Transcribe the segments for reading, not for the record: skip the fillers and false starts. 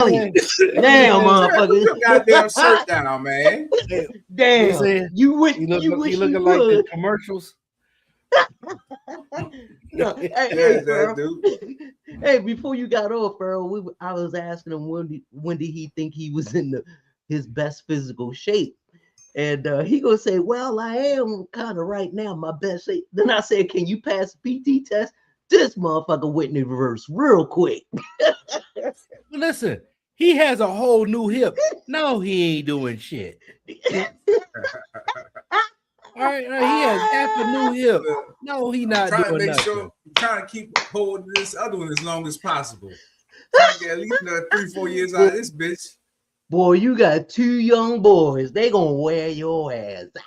Damn, motherfucker. Put your goddamn shirt down, man. Damn, you wish you looking like the commercials. No, hey, Farrell. Hey, before you got off, Farrell, I was asking him when did he think he was in his best physical shape, and he gonna say, "Well, I am kind of right now my best shape." Then I said, "Can you pass the PT test?" This motherfucker went in reverse real quick. Listen, he has a whole new hip. No, he ain't doing shit. All right, he has half a new hip. No, he not trying doing to make nothing. sure, trying to keep hold of this other one as long as possible. Trying to get at least another 3-4 years out of this bitch. Boy, you got 2 young boys. They gonna wear your ass out.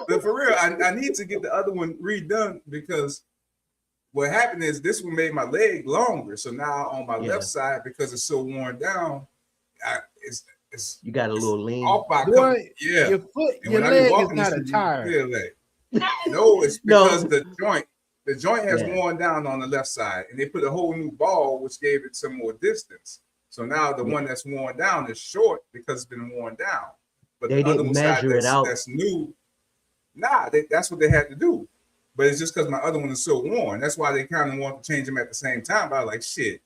But for real, I need to get the other one redone because what happened is this one made my leg longer. So now on my left side, because it's so worn down, you got a little lean. Off by your foot, your leg is not a tire. No, it's because the joint has worn down on the left side, and they put a whole new ball, which gave it some more distance. So now the one that's worn down is short because it's been worn down. But they the other didn't one measure it out. That's new. Nah, that's what they had to do. But it's just because my other one is so worn. That's why they kind of want to change them at the same time. But I was like, shit,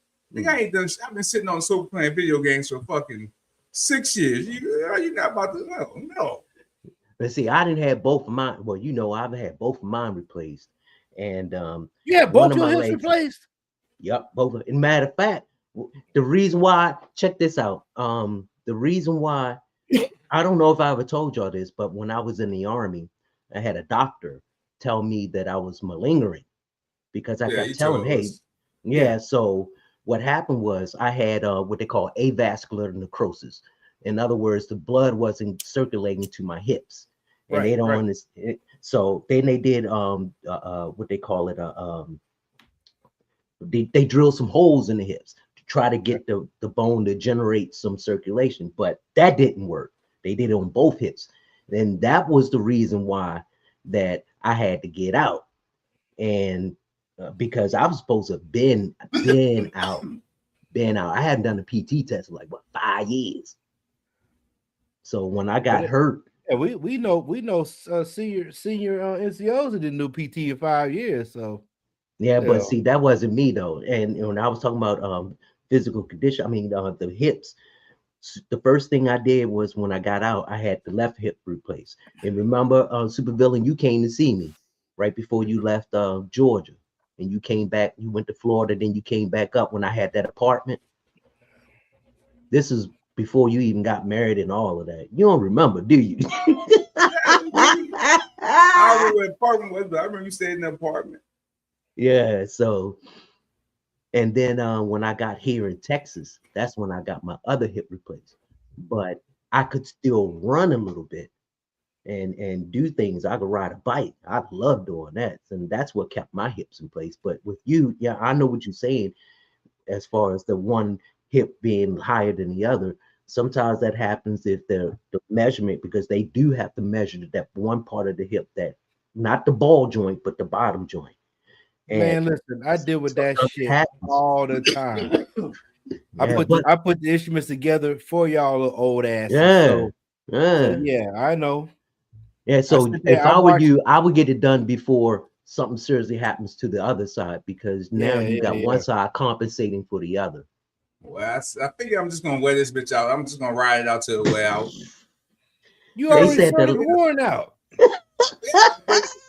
I ain't done. I've been sitting on the sofa playing video games for fucking 6 years. You're not about to no. But see, I didn't have both of mine. Well, I've had both of mine replaced, and both your hips replaced. Yep, both. Of, matter of fact, the reason why, check this out. The reason why, I don't know if I ever told y'all this, but when I was in the Army, I had a doctor tell me that I was malingering because I kept telling him, hey, so what happened was I had what they call avascular necrosis. In other words, the blood wasn't circulating to my hips, and they don't understand. So then they did what they call it they drilled some holes in the hips to try to get the bone to generate some circulation, but that didn't work. They did it on both hips, and that was the reason why that I had to get out, and because I was supposed to have been out. I hadn't done a PT test in like 5 years. So when I got hurt, we know senior NCOs that didn't do PT in 5 years. So but see, that wasn't me though. And when I was talking about physical condition, I mean the hips. The first thing I did was when I got out, I had the left hip replaced. And remember, Supervillain, you came to see me right before you left Georgia, and you came back. You went to Florida, then you came back up when I had that apartment. This is before you even got married and all of that. You don't remember, do you? I don't know what apartment was, but I remember you stayed in the apartment. Yeah, so, and then when I got here in Texas, that's when I got my other hip replaced. But I could still run a little bit and do things. I could ride a bike. I love doing that. And that's what kept my hips in place. But with you, I know what you're saying as far as the one hip being higher than the other. Sometimes that happens if the measurement, because they do have to measure that one part of the hip, that not the ball joint, but the bottom joint. And man, listen, I deal with that shit all the time. I put the instruments together for y'all little old asses. So I know. Yeah, so if I were you, I would get it done before something seriously happens to the other side, because now you got one side compensating for the other. Well, I figure I'm just gonna wear this bitch out. I'm just gonna ride it out till the way out. You already said that worn out.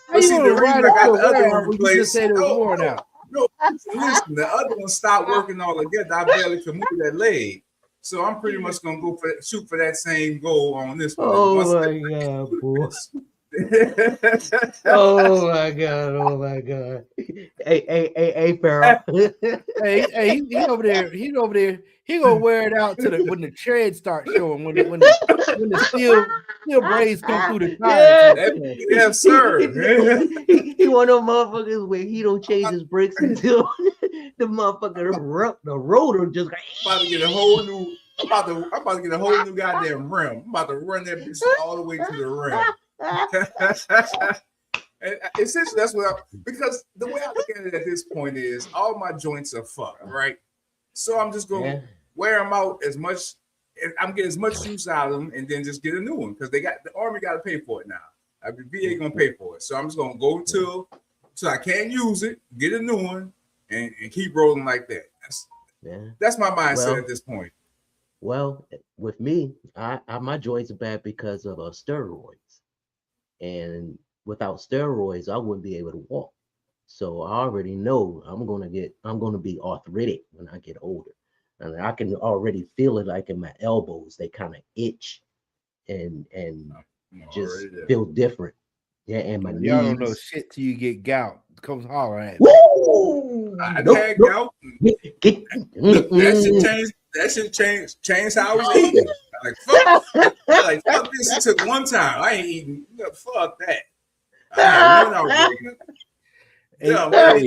How you gonna ride it out the other one replaced? You just said it was worn out. No, listen, the other one stopped working all together. I barely could move that leg. So I'm pretty much gonna shoot for that same goal on this one. Oh my god, boy. Oh my god. Hey, Farrell. hey, he's over there. He gonna wear it out to when the tread starts showing, when the steel braids come through the tires. Yes, sir. He one of them motherfuckers where he don't change his brakes until the motherfucker the rotor just about to get a whole new. I'm about to get a whole new goddamn rim. I'm about to run that bitch all the way to the rim. And essentially, that's what because the way I look at it at this point is all my joints are fucked, right? So I'm just going wear them out as much. I'm getting as much use out of them, and then just get a new one because the Army got to pay for it now. The VA gonna pay for it, so I'm just gonna go till I can't use it, get a new one, and keep rolling like that. That's my mindset at this point. Well, with me, my joints are bad because of steroids, and without steroids, I wouldn't be able to walk. So I already know I'm gonna be arthritic when I get older, and I can already feel it like in my elbows. They kind of itch, and just feel different. Yeah, and my knees. Y'all don't know shit till you get gout. Comes holler at me. Woo! I had gout. That shit changed how I was eating. Fuck this took one time. I ain't eating. Fuck that. What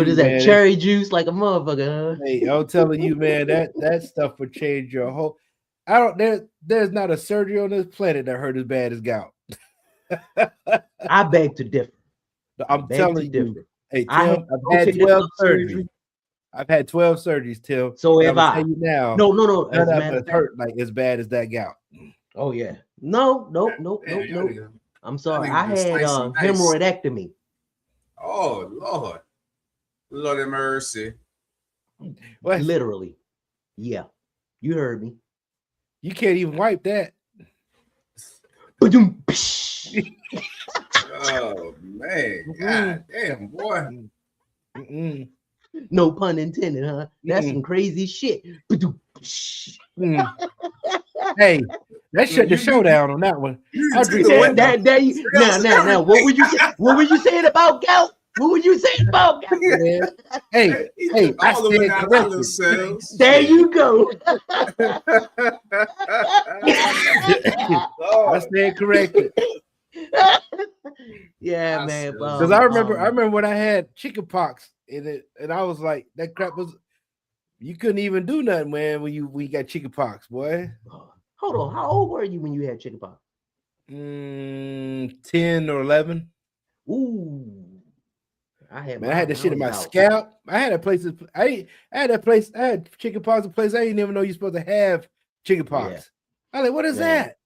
is that? Cherry juice like a motherfucker. Hey, I'm telling you, man, that stuff will change your whole. There's not a surgery on this planet that hurt as bad as gout. I beg to differ. I'm telling you. Hey, Tim, I've had 12 surgeries. I've had 12 surgeries, Tim. So if I tell you now, no, none of it hurt like as bad as that gout. Oh yeah, no. I'm sorry. I had hemorrhoidectomy. Oh Lord have mercy. What? Literally, yeah. You heard me. You can't even wipe that. Oh man, God damn, boy. No pun intended, huh? That's some crazy shit. Hey, that shut the show down on that one. Now, what were you saying about gout? What were you saying about gout? Hey, I stand corrected. There you go. I stand corrected. Yeah, man. Because I remember when I had chicken pox in it, and I was like, that crap was. You couldn't even do nothing, man, when you got chicken pox, boy. Hold on, how old were you when you had chicken pox? 10 or 11. Ooh, I had that shit in my scalp. I had chicken pox in a place I didn't even know you're supposed to have chicken pox. Yeah. I was like, what is that?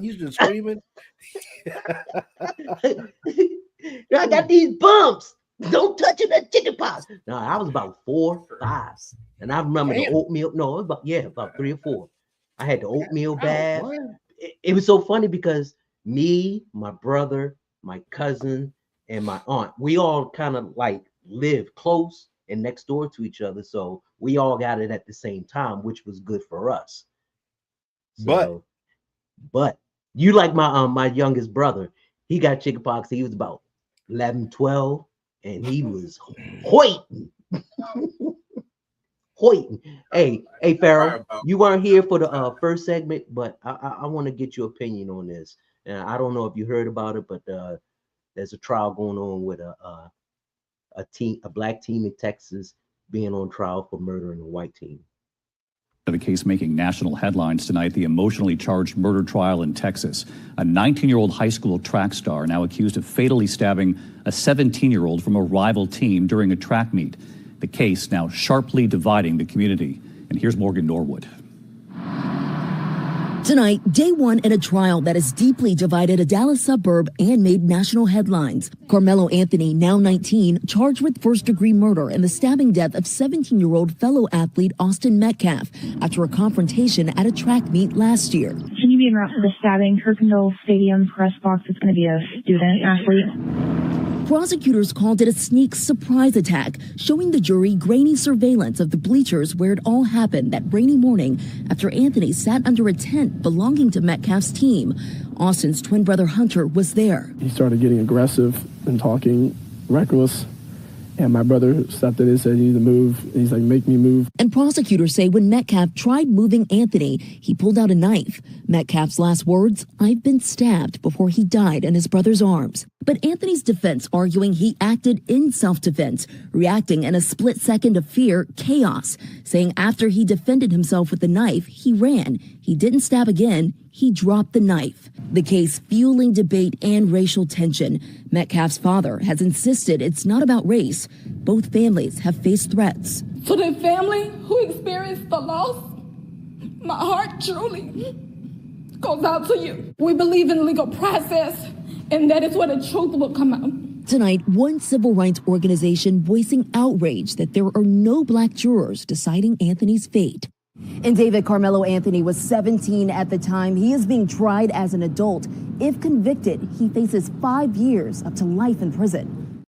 You just screaming. I got these bumps. Don't touch it, that chicken pox. No, I was about 4, 5. And I remember the oatmeal. No, it was about 3 or 4. I had the oatmeal bath. It was so funny because me, my brother, my cousin, and my aunt, we all kind of like lived close and next door to each other. So we all got it at the same time, which was good for us. So, but you like my youngest brother, he got chicken pox. He was about 11, 12. And he was hoiting. Hey, Farrell, you weren't here for the first segment, but I want to get your opinion on this. And I don't know if you heard about it, but there's a trial going on with a black team in Texas being on trial for murdering a white team. The case making national headlines tonight, the emotionally charged murder trial in Texas. A 19-year-old high school track star now accused of fatally stabbing a 17-year-old from a rival team during a track meet. The case now sharply dividing the community. And here's Morgan Norwood. Tonight, day one in a trial that has deeply divided a Dallas suburb and made national headlines. Carmelo Anthony, now 19, charged with first-degree murder in the stabbing death of 17-year-old fellow athlete Austin Metcalf after a confrontation at a track meet last year. Can you be en route for the stabbing? Kirkendall Stadium press box. It's going to be a student athlete. Prosecutors called it a sneak surprise attack, showing the jury grainy surveillance of the bleachers where it all happened that rainy morning after Anthony sat under a tent belonging to Metcalf's team. Austin's twin brother Hunter was there. He started getting aggressive and talking reckless. And my brother stepped in and said, you need to move. And he's like, make me move. And prosecutors say when Metcalf tried moving Anthony, he pulled out a knife. Metcalf's last words, "I've been stabbed," before he died in his brother's arms. But Anthony's defense arguing he acted in self-defense, reacting in a split second of fear, chaos, saying after he defended himself with the knife, he ran. He didn't stab again. he dropped the knife. The case fueling debate and racial tension. Metcalf's father has insisted it's not about race. Both families have faced threats. To the family who experienced the loss, my heart truly goes out to you. We believe in legal process, and that is where the truth will come out. Tonight, one civil rights organization voicing outrage that there are no black jurors deciding Anthony's fate. And David Carmelo Anthony was 17 at the time. He is being tried as an adult. If convicted, he faces 5 years up to life in prison.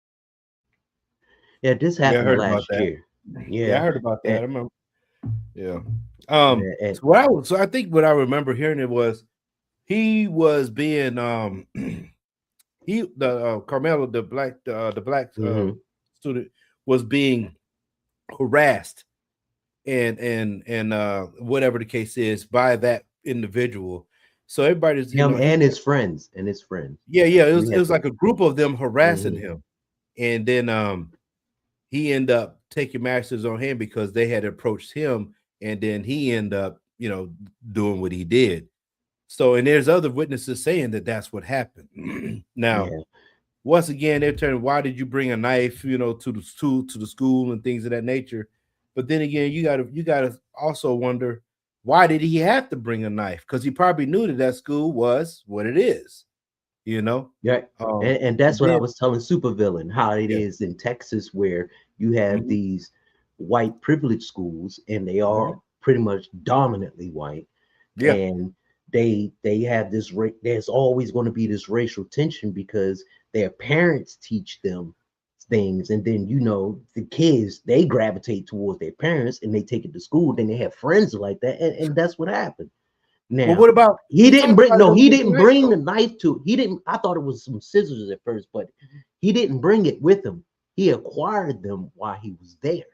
Yeah, this happened last year. Yeah, I heard about that. I remember. Yeah. So I think what I remember hearing it was he was being Carmelo, the black student, was being harassed and whatever the case is by that individual. So everybody's and his friends. Yeah, it was like a group of them harassing him, and then he ended up taking matters on him because they had approached him, and then he ended up doing what he did. So, and there's other witnesses saying that that's what happened. Now, once again, they're turning, why did you bring a knife, to the school and things of that nature? But then again, you gotta also wonder, why did he have to bring a knife? Because he probably knew that school was what it is, Yeah, and that's what I was telling Supervillain, how it is in Texas, where you have these white privileged schools, and they are pretty much dominantly white, and they have this there's always going to be this racial tension because their parents teach them things, and then the kids, they gravitate towards their parents and they take it to school, then they have friends like that, and that's what happened. Now, well, what about he didn't bring the knife I thought it was some scissors at first, but he didn't bring it with him. He acquired them while he was there.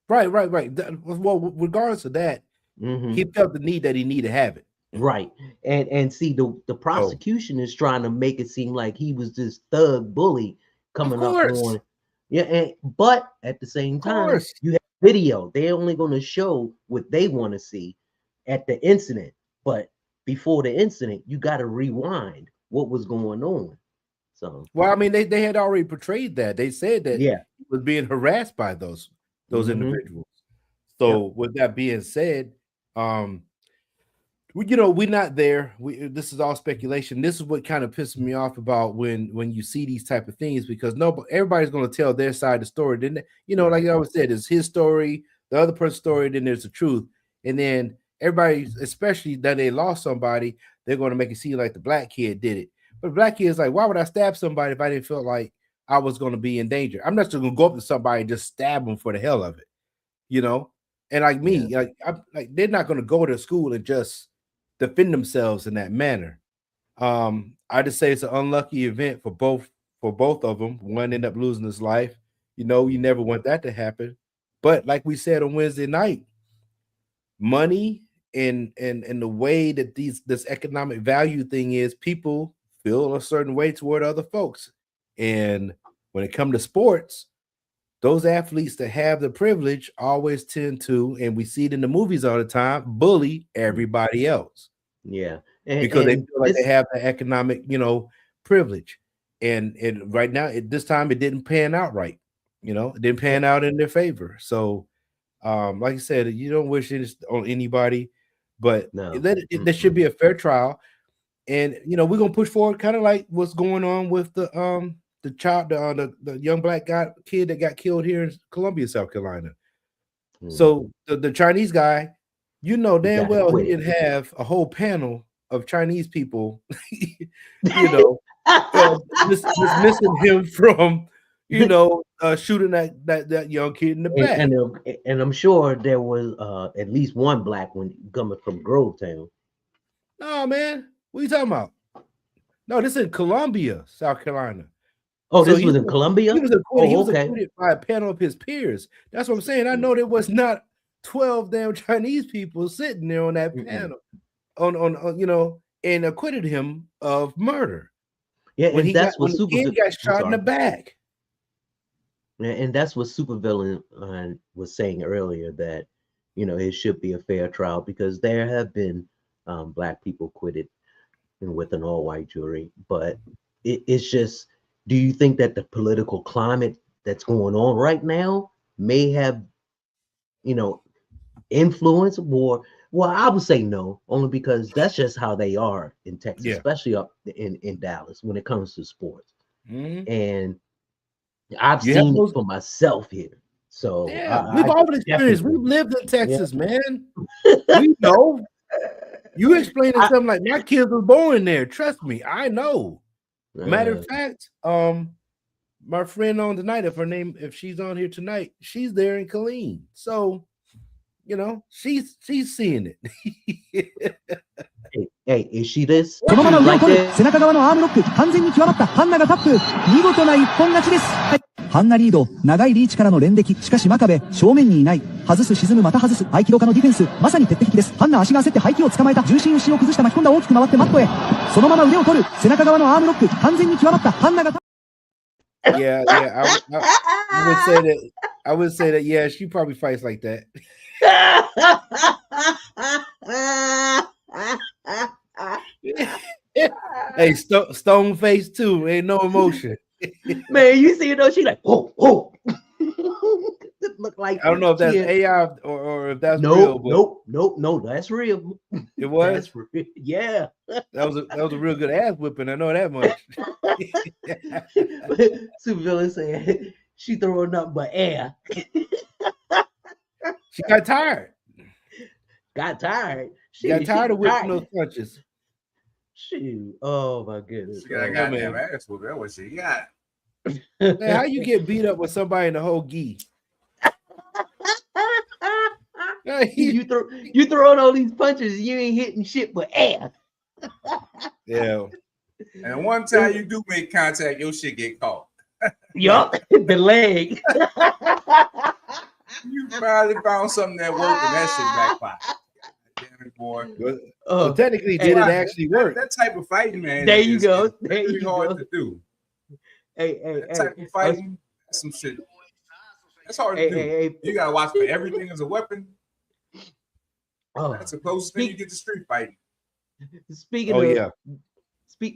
Right. Well, regardless of that, he felt the need that he needed to have it. Right. And see, the prosecution is trying to make it seem like he was this thug bully coming up on. But at the same time, you have video. They're only going to show what they want to see at the incident. But before the incident, you got to rewind what was going on. So, well, I mean, they had already portrayed that. They said that he was being harassed by those individuals. So, with that being said, we're not there. This is all speculation. This is what kind of pisses me off about when you see these type of things, because everybody's going to tell their side of the story. Then like I always said, it's his story, the other person's story, then there's the truth, and then everybody, especially that they lost somebody, they're going to make it seem like the black kid did it. But the black kid is like, why would I stab somebody if I didn't feel like I was going to be in danger? I'm not just going to go up to somebody and just stab them for the hell of it, And like me, they're not going to go to school and just defend themselves in that manner. I just say it's an unlucky event for both of them. One ended up losing his life. You never want that to happen. But like we said on Wednesday night, money and the way that this economic value thing is, people feel a certain way toward other folks. And when it comes to sports, those athletes that have the privilege always tend to, and we see it in the movies all the time, bully everybody else. Yeah. Because they feel like they have the economic, privilege. And right now, this time, it didn't pan out right. It didn't pan out in their favor. So, like I said, you don't wish it on anybody, but there should be a fair trial. And, we're going to push forward, kind of like what's going on with the child, the young black kid that got killed here in Columbia, South Carolina. So the Chinese guy, damn well he didn't have a whole panel of Chinese people, dismissing him from, shooting that young kid in the back. And I'm sure there was at least one black one coming from Grovetown. No, man, what are you talking about? No, this is in Columbia, South Carolina. Oh, so this was in Columbia? He was acquitted by a panel of his peers. That's what I'm saying. I know there was not 12 damn Chinese people sitting there on that panel on and acquitted him of murder. Yeah, when and that's what the kid got shot in the back. Yeah, and that's what Supervillain was saying earlier, that it should be a fair trial, because there have been Black people quitted and with an all-white jury. But it's just, do you think that the political climate that's going on right now may have, influence more? Well, I would say no, only because that's just how they are in Texas, especially up in Dallas when it comes to sports. And I've seen it for myself here. So we've all experienced. We've lived in Texas, man. We know. You explaining something like my kids were born there. Trust me, I know. Matter of fact, my friend on tonight, if she's on here tonight, she's there in Killeen. So, she's seeing it. Hey, is she this? そのまま腕を取る背中側のアームロック完全に極まったハンナがタップ見事な一本勝ちです、ハンナリード長いリーチからの連撃しかし真壁正面にいない外す沈むまた外す合気道家のディフェンスまさに鉄壁ですハンナ足が焦って背筋を捕まえた重心後ろを崩した巻き込んだ大きく回ってマットへそのまま腕を取る背中側のアームロック完全に極まったハンナがYeah, I would say that. Yeah, she probably fights like that. Hey, stone face too. Ain't no emotion. Man, you see it though? She like, oh. Look like I don't know if that's AI or if that's real. No, that's real. It was. That's real. Yeah. That was a real good ass whipping. I know that much. Supervillain said she throwing nothing but air. She got tired. She got tired of whipping those punches. Shoot. Oh my goodness. She got a goddamn ass whooping. That's what she got. Man, how you get beat up with somebody in the whole gi? You throwing all these punches, you ain't hitting shit but air. Yeah. And one time you do make contact, your shit get caught. Yup, the leg. You finally found something that worked and that shit backfired. Damn it, boy. So technically, did it actually work? That type of fighting, man. There you go. There really you hard go. to do. That type of fighting, that's some shit. That's hard to do. You gotta watch for everything as a weapon. That's the closest thing you get to street fighting.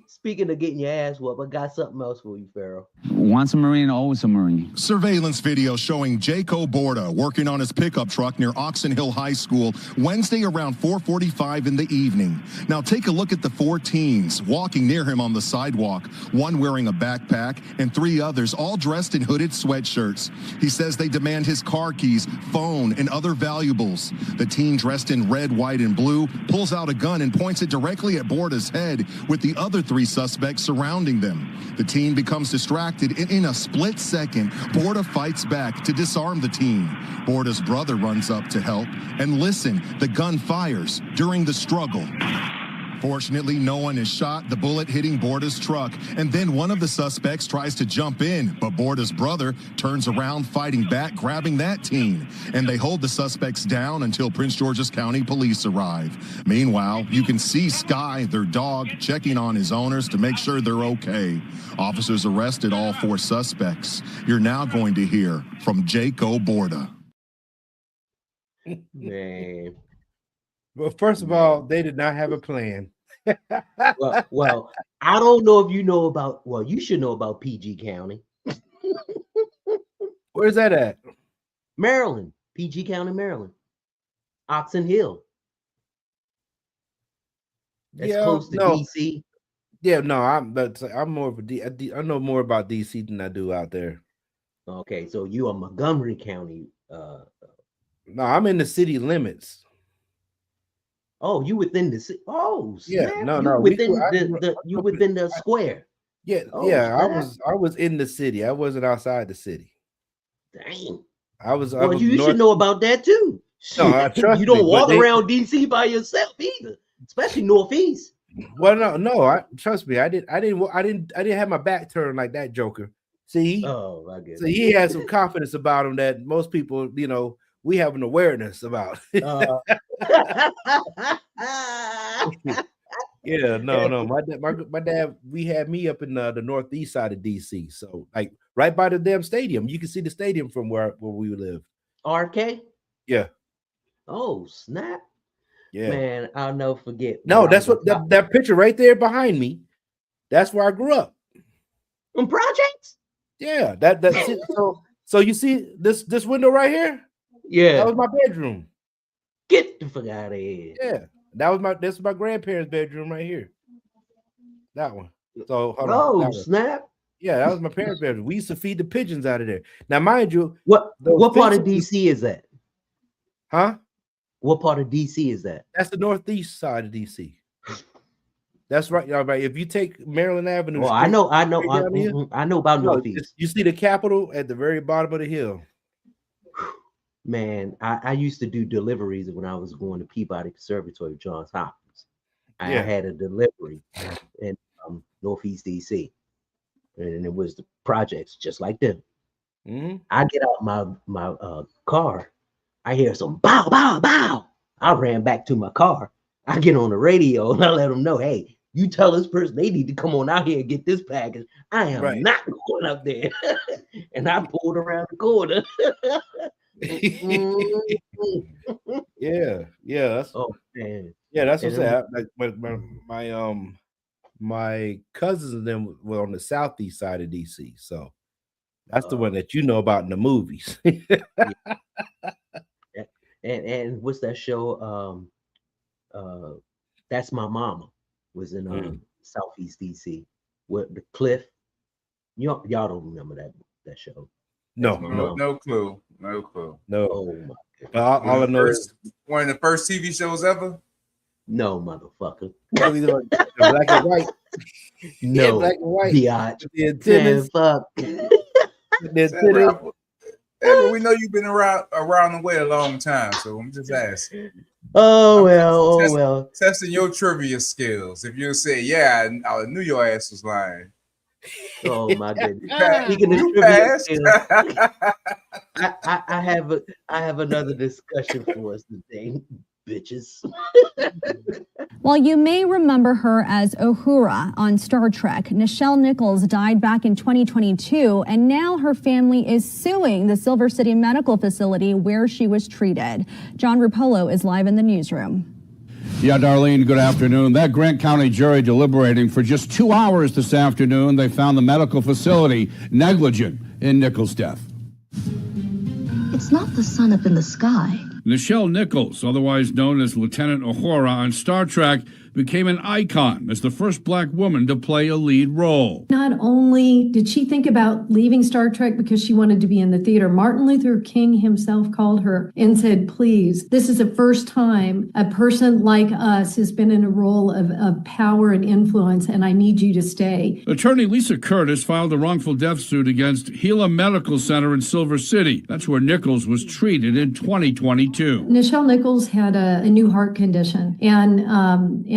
Speaking of getting your ass whooped, I got something else for you, Pharaoh. Once a Marine, always a Marine. Surveillance video showing Jaco Borda working on his pickup truck near Oxon Hill High School Wednesday around 4:45 in the evening. Now take a look at the 4 teens walking near him on the sidewalk, one wearing a backpack and 3 others all dressed in hooded sweatshirts. He says they demand his car keys, phone, and other valuables. The teen dressed in red, white, and blue pulls out a gun and points it directly at Borda's head, with the other 3 suspects surrounding them. The teen becomes distracted, and in a split second, Borda fights back to disarm the teen. Borda's brother runs up to help, and listen, the gun fires during the struggle. Fortunately, no one is shot, the bullet hitting Borda's truck, and then one of the suspects tries to jump in, but Borda's brother turns around fighting back, grabbing that teen, and they hold the suspects down until Prince George's County police arrive. Meanwhile, you can see Sky, their dog, checking on his owners to make sure they're okay. Officers arrested all 4 suspects. You're now going to hear from Jaco Borda. Man. Well, first of all, they did not have a plan. well, I don't know if you know about, well, you should know about PG County. Where's that at? Maryland, PG County, Maryland. Oxon Hill. That's close to DC. Yeah, no, I'm more of I know more about DC than I do out there. Okay, so you are Montgomery County. No, I'm in the city limits. Oh, you within the city? Oh, snap. Yeah, no, you within the square. Yeah, I was in the city. I wasn't outside the city. Dang. You should know about that too. No, I trust you don't walk around DC by yourself either, especially Northeast. Well, no, trust me. I didn't have my back turned like that Joker. See, oh my goodness. So he had some confidence about him that most people, we have an awareness about. Yeah, no. My dad, we had me up in the northeast side of DC, so like right by the damn stadium. You can see the stadium from where we live. RK? Yeah. Oh, snap. Yeah. Man, I'll never forget. No, that's what that picture right there behind me. That's where I grew up. In projects? Yeah, so you see this window right here? Yeah. That was my bedroom. Get the fuck out of here. Yeah. This was my grandparents' bedroom right here. That one. So hold on. Oh, snap. Yeah, that was my parents' bedroom. We used to feed the pigeons out of there. Now, mind you, what part of DC is that? Huh? What part of DC is that? That's the northeast side of DC. That's right. Y'all right. If you take Maryland Avenue, well, I know about northeast. You see the Capitol at the very bottom of the hill. Man, I used to do deliveries when I was going to Peabody Conservatory, Johns Hopkins. I had a delivery in northeast DC, and it was the projects just like them. Mm-hmm. I get out my car, I hear some bow, bow, bow. I ran back to my car. I get on the radio and I let them know, hey, you tell this person they need to come on out here and get this package. I am not going up there. And I pulled around the corner. Yeah. That's, oh man. Yeah, that's what's that. Like my cousins and them were on the southeast side of DC, so that's the one that you know about in the movies. And what's that show? That's My Mama was in southeast DC with the Cliff. Y'all don't remember that show? No clue. No. Oh my God. All I know is one of the first TV shows ever. No, motherfucker. Black and white. No, yeah, black and white. Man, fuck. We know you've been around the way a long time, so I'm just asking. Well. Testing your trivia skills. If you say, yeah, I knew your ass was lying. Oh my goodness! Speaking of trivia skills, I have another discussion for us today, bitches. While you may remember her as Uhura on Star Trek, Nichelle Nichols died back in 2022, and now her family is suing the Silver City Medical Facility where she was treated. John Rupolo is live in the newsroom. Yeah, Darlene, good afternoon. That Grant County jury deliberating for just 2 hours this afternoon. They found the medical facility negligent in Nichols' death. It's not the sun up in the sky. Nichelle Nichols, otherwise known as Lieutenant Uhura on Star Trek, became an icon as the first black woman to play a lead role. Not only did she think about leaving Star Trek because she wanted to be in the theater, Martin Luther King himself called her and said, please, this is the first time a person like us has been in a role of power and influence, and I need you to stay. Attorney Lisa Curtis filed a wrongful death suit against Gila Medical Center in Silver City. That's where Nichols was treated in 2022. Nichelle Nichols had a new heart condition, and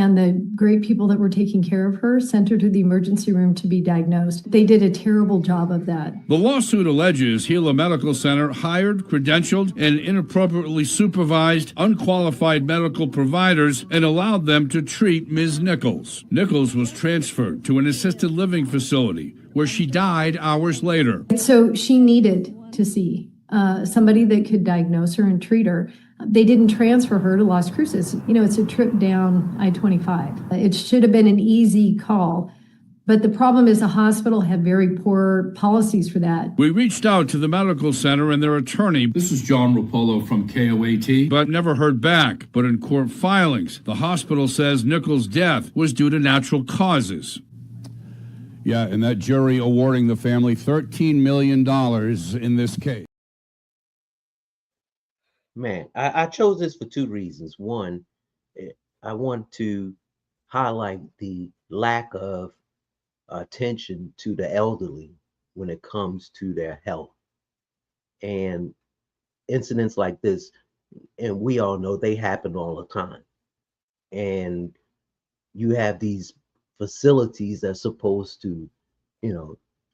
the great people that were taking care of her sent her to the emergency room to be diagnosed. They did a terrible job of that. The lawsuit alleges Gila Medical Center hired, credentialed, and inappropriately supervised unqualified medical providers and allowed them to treat Ms. Nichols. Nichols was transferred to an assisted living facility where she died hours later. So she needed to see somebody that could diagnose her and treat her. They didn't transfer her to Las Cruces. You know, it's a trip down I-25. It should have been an easy call. But the problem is the hospital had very poor policies for that. We reached out to the medical center and their attorney. This is John Rupolo from KOAT, but never heard back. But in court filings, the hospital says Nichols' death was due to natural causes. Yeah, and that jury awarding the family $13 million in this case. Man, I chose this for two reasons. One, I want to highlight the lack of attention to the elderly when it comes to their health. And incidents like this, and we all know they happen all the time. And you have these facilities that's supposed to,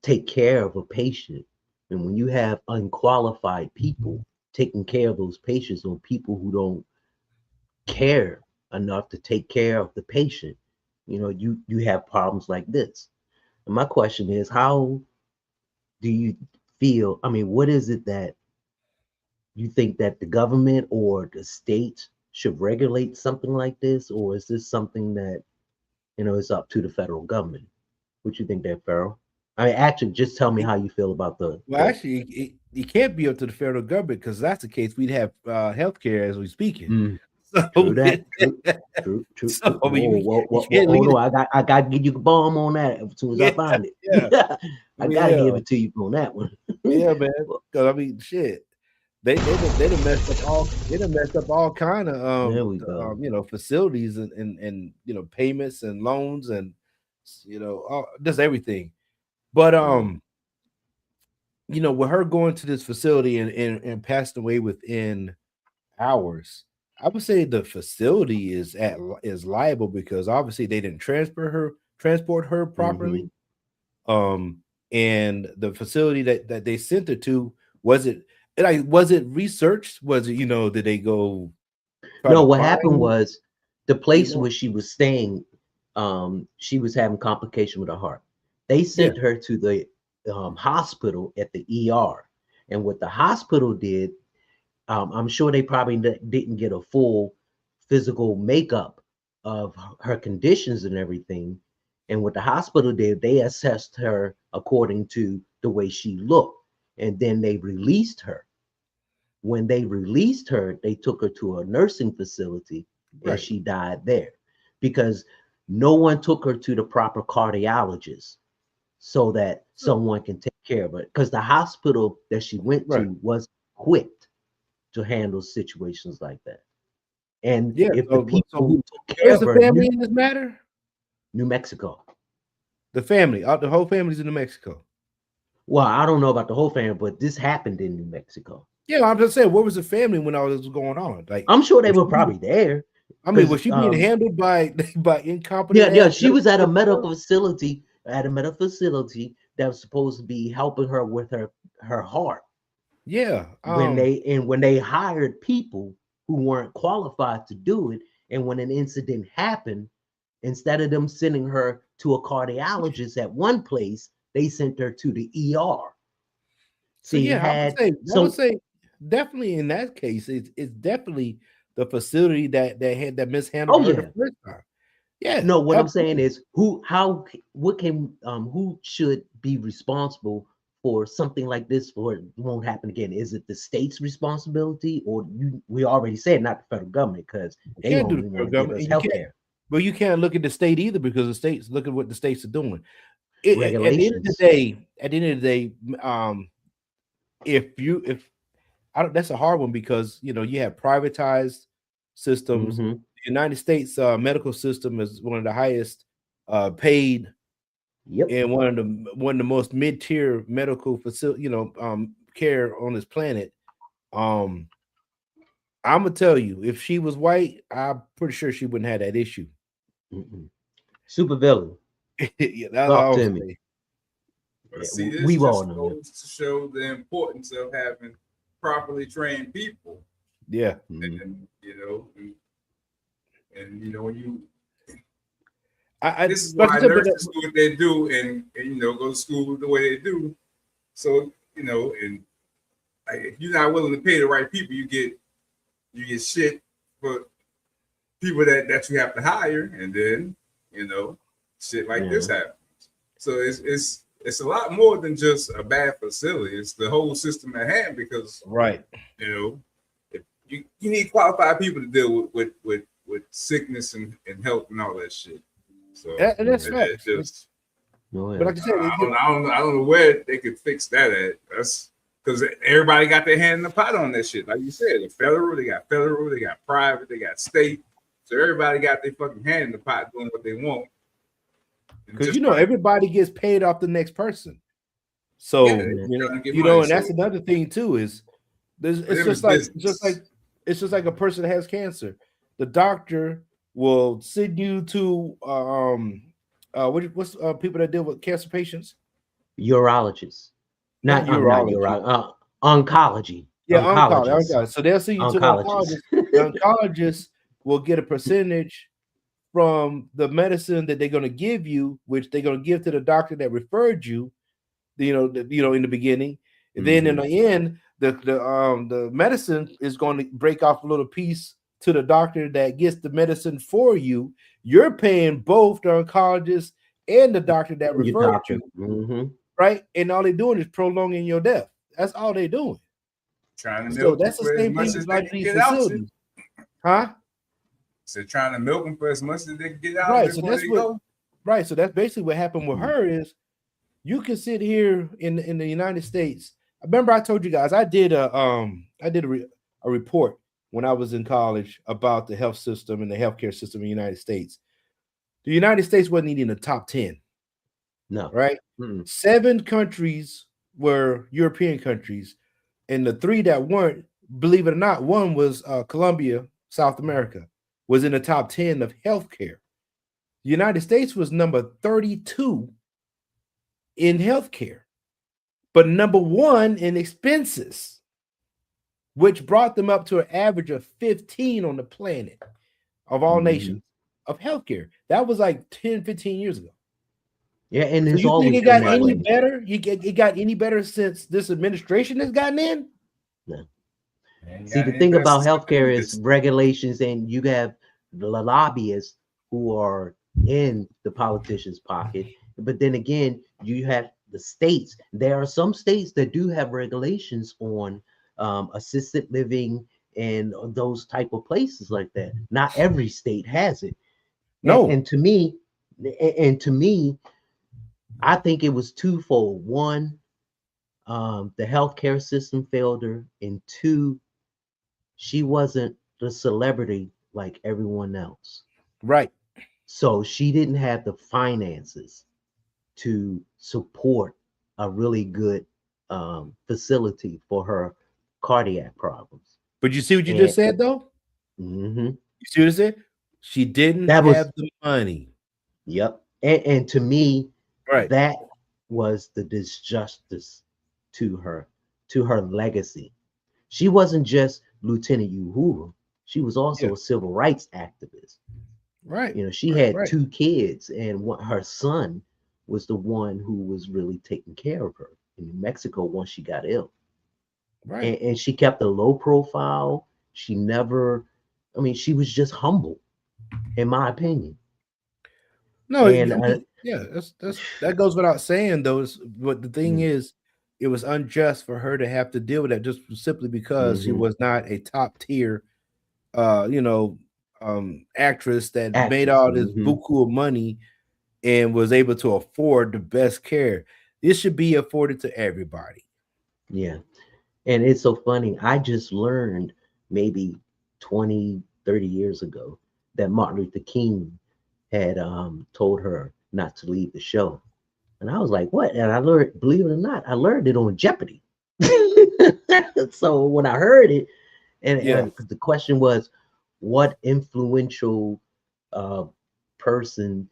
take care of a patient. And when you have unqualified people taking care of those patients, or people who don't care enough to take care of the patient, you have problems like this. And my question is, how do you feel? I mean, what is it that you think that the government or the state should regulate something like this, or is this something that, you know, is up to the federal government? What you think there, Farrell? I mean, actually, just tell me how you feel about the. Well, actually, it can't be up to the federal government, because that's the case. We'd have healthcare as we speaking. So, True that. True. So, I mean, Whoa, you can't hold leave on. I got to give you a bomb on that as soon as I find it. Yeah. I got to give it to you on that one. Yeah, man. Because I mean, shit, they done messed up all kind of There we go. you know, facilities and you know, payments and loans and, you know, just everything. But you know, with her going to this facility and passing away within hours, I would say the facility is liable, because obviously they didn't transport her properly. And the facility that they sent her to, was it researched? Was it, you know, did they go? No, what happened was the place where she was staying, she was having complication with her heart. They sent her to the hospital at the ER, and what the hospital did, I'm sure they probably didn't get a full physical makeup of her conditions and everything. And what the hospital did, they assessed her according to the way she looked, and then they released her. When they released her, they took her to a nursing facility, and she died there, because no one took her to the proper cardiologist so that someone can take care of her, because the hospital that she went to was equipped to handle situations like that. And if the people who took care where's of the her family in this matter? New Mexico. The family, the whole family's in New Mexico. Well, I don't know about the whole family, but this happened in New Mexico. Yeah, I'm just saying, where was the family when all this was going on? Like, I'm sure they were probably there. I mean, was she being handled by incompetent? Yeah. She was at a medical facility, that was supposed to be helping her with her heart. Yeah. When they hired people who weren't qualified to do it, and when an incident happened, instead of them sending her to a cardiologist at one place, they sent her to the ER. So yeah, I would say definitely in that case, it's definitely the facility that mishandled her the first time. Yeah. No, what I'm saying is who should be responsible for something like this, for it won't happen again? Is it the state's responsibility, or we already said not the federal government, because they don't even want to give us health care. Well, you can't look at the state either, because the states, look at what the states are doing. At the end of the day, that's a hard one, because you know, you have privatized systems. The United States medical system is one of the highest paid, and one of the most mid-tier medical facility, care on this planet. I'm gonna tell you, if she was white, I'm pretty sure she wouldn't have that issue. Super villain. Yeah, that's all I'm saying. But see, this just goes to show the importance of having properly trained people. Yeah. And you know, when you this is why nurses do what they do, and you know, go to school the way they do. So, you know, and if you're not willing to pay the right people, you get shit for people that you have to hire, and then, you know, shit like this happens. So it's a lot more than just a bad facility. It's the whole system at hand, because you know, if you need qualified people to deal with sickness and health and all that shit. So and that's right. Just, but like I said, I don't know where they could fix that at. That's because everybody got their hand in the pot on that shit. Like you said, they got private, they got state. So everybody got their fucking hand in the pot doing what they want. Because you know, everybody gets paid off the next person. So you know, and that's another thing too, is it's just like a person that has cancer. The doctor will send you to what's people that deal with cancer patients? Urologists. Not urology. Oncology. Yeah, oncology. So they'll see you to the oncologist. The oncologist will get a percentage from the medicine that they're going to give you, which they're going to give to the doctor that referred you, in the beginning. And then in the end, the medicine is going to break off a little piece to the doctor that gets the medicine for you, you're paying both the oncologist and the doctor that referred you, right? And all they're doing is prolonging your death. That's all they're doing. Trying to So milk that's the for as same much thing as like they these can get out. facilities, huh? So trying to milk them for as much as they can get out. Right. So before that's they what. go. Right. So that's basically what happened with her. Is you can sit here in the United States. I remember I told you guys I did a report when I was in college about the health system and the healthcare system in the United States. The United States wasn't even in the top 10. No. Right? 7 countries were European countries, and the 3 that weren't, believe it or not, one was Colombia, South America, was in the top 10 of healthcare. The United States was number 32 in healthcare, but number 1 in expenses, which brought them up to an average of 15 on the planet of all nations of healthcare. That was like 10, 15 years ago. Yeah, and So it's you think always it got been that any way. better? It got any better since this administration has gotten in? No. See, the thing about healthcare is regulations, and you have the lobbyists who are in the politicians' pocket. But then again, you have the states. There are some states that do have regulations on assisted living and those type of places like that. Not every state has it. No. And to me, I think it was twofold. One, the healthcare system failed her, and 2, she wasn't the celebrity like everyone else. Right. So she didn't have the finances to support a really good facility for her cardiac problems. But you see what you just said, though? You see what I said? She didn't have the money. Yep. And to me, right, that was the disjustice to her legacy. She wasn't just Lieutenant Uhuru. She was also a civil rights activist. Right. You know, she had 2 kids, and her son was the one who was really taking care of her in New Mexico once she got ill. Right. And she kept a low profile. She never, I mean, she was just humble, in my opinion. No, and that goes without saying, though. But the thing is, it was unjust for her to have to deal with that just simply because she was not a top tier, actress that made all this buku of money and was able to afford the best care. This should be afforded to everybody. Yeah. And it's so funny. I just learned maybe 20, 30 years ago that Martin Luther King had told her not to leave the show. And I was like, what? And I learned, believe it or not, I learned it on Jeopardy. So when I heard it, and the question was, what influential person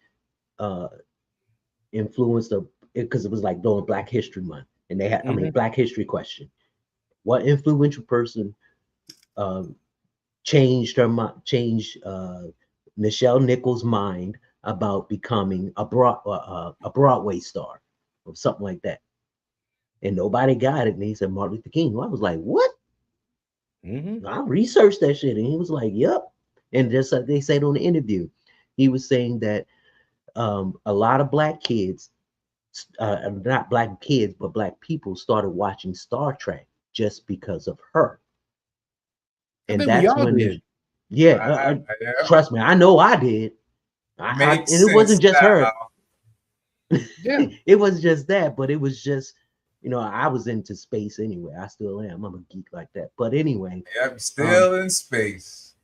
influenced because it was like during Black History Month, and they had, I mean, Black History question. What influential person changed Nichelle Nichols' mind about becoming a Broadway star or something like that? And nobody got it. And he said Martin Luther King. Well, I was like, what? I researched that shit, and he was like, yep. And just like they said on the interview, he was saying that a lot of Black kids, not Black kids, but Black people started watching Star Trek just because of her. And that's when, trust me, I know I did. And it wasn't just her. Yeah, it wasn't just that, but it was just, you know, I was into space anyway. I still am. I'm a geek like that. But anyway, I'm still in space.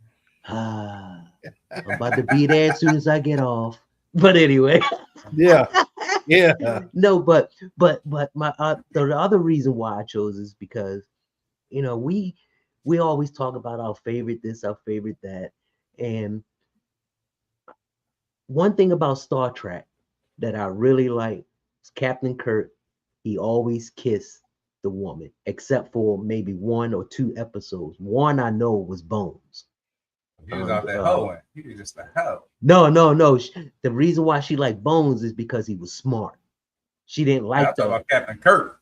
I'm about to be there as soon as I get off. But anyway, yeah. No, but my the other reason why I chose is because, you know, we always talk about our favorite this, our favorite that, and one thing about Star Trek that I really like is Captain Kirk. He always kissed the woman, except for maybe 1 or 2 episodes. One I know was Bones. He was out there hoeing. He was just a hoe. No. The reason why she liked Bones is because he was smart. She didn't like about Captain Kirk.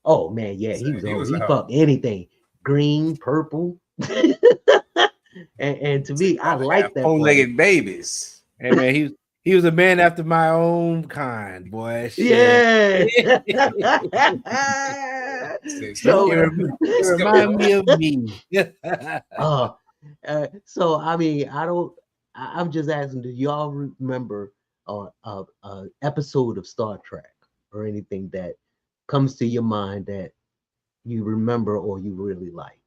Oh man, yeah, he fucked anything. Green, purple. And to me, I like that. Four-legged babies. Hey man, he was a man after my own kind, boy. Shit. Yeah. So it remind me of me. So I mean, I'm just asking, do y'all remember a episode of Star Trek or anything that comes to your mind that you remember or you really like?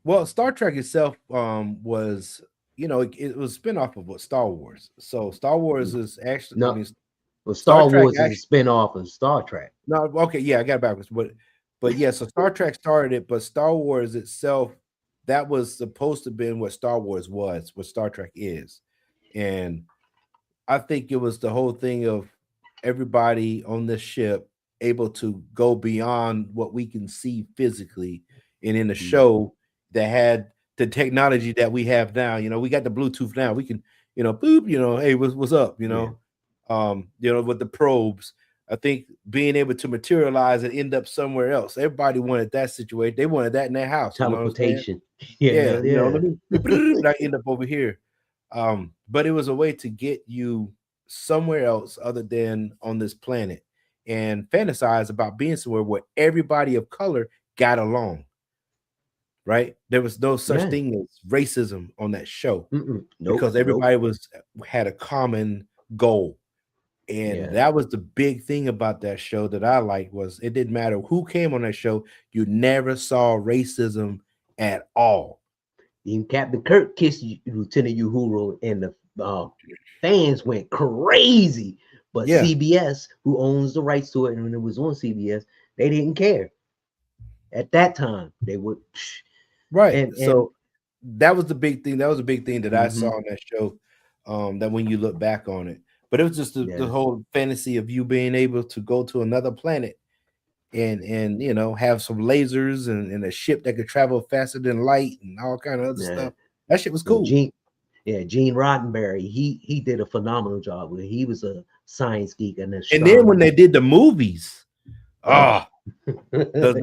Well, Star Trek itself was, it was a spinoff of what Star Wars. So Star Wars is actually Star Wars is a spinoff of Star Trek. No, okay, yeah, I got it backwards, but yeah, so Star Trek started it, but Star Wars itself, that was supposed to be what Star Wars was, what Star Trek is. And I think it was the whole thing of everybody on this ship able to go beyond what we can see physically. And in the show that had the technology that we have now, we got the Bluetooth now. We can, boop, hey, what's up, with the probes. I think being able to materialize and end up somewhere else. Everybody wanted that situation. They wanted that in their house. Teleportation. Let me I end up over here. But it was a way to get you somewhere else other than on this planet and fantasize about being somewhere where everybody of color got along. Right? There was no such thing as racism on that show because everybody had a common goal. And that was the big thing about that show that I liked was it didn't matter who came on that show. You never saw racism at all. Even Captain Kirk kissed Lieutenant Uhura and the fans went crazy. But CBS, who owns the rights to it, and when it was on CBS, they didn't care. At that time, they would... Right. So that was the big thing. That was a big thing that I saw on that show. That when you look back on it, but it was just the whole fantasy of you being able to go to another planet and have some lasers and a ship that could travel faster than light and all kind of other stuff. That shit was cool. Gene Roddenberry, he did a phenomenal job with it. He was a science geek and then when they did the movies, the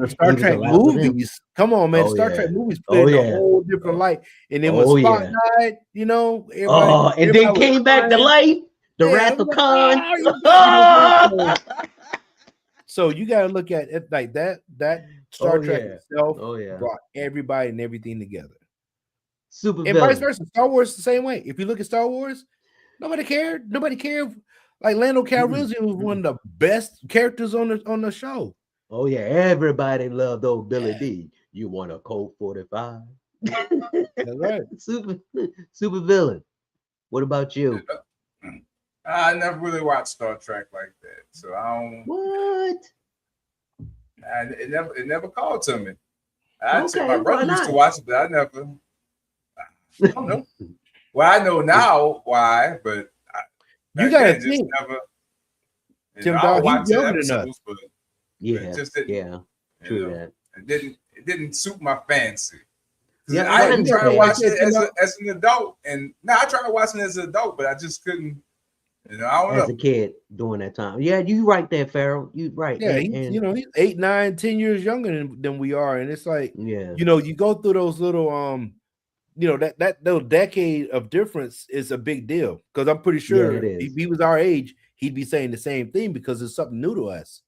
Star Trek movies. Come on, man. Star Trek movies put in a whole different light. And then when Spock died, and then came back to light. The Wrath of Khan. So you got to look at it like that. That Star Trek itself brought everybody and everything together. Super and vice versa. Star Wars the same way. If you look at Star Wars, nobody cared. Nobody cared. Like Lando Calrissian was one of the best characters on the show. Oh yeah, everybody loved old Billy D. You want a Colt 45? That's right. Super villain. What about you? I never really watched Star Trek like that, so I don't. What? It never called to me. My brother used to watch it, but I never. I don't know. Well, I know now why, but you got to think. Never, Tim Dog, he's younger than us. But it just didn't, true that. It didn't suit my fancy. Yeah, I didn't try to watch it as an adult, and I tried to watch it as an adult, but I just couldn't. I don't know. As a kid during that time. Yeah, you right there, Farrell. You right. Yeah, he's 8, 9, 10 years younger than we are, and it's like, you go through those little that little decade of difference is a big deal because I'm pretty sure if he was our age, he'd be saying the same thing because it's something new to us.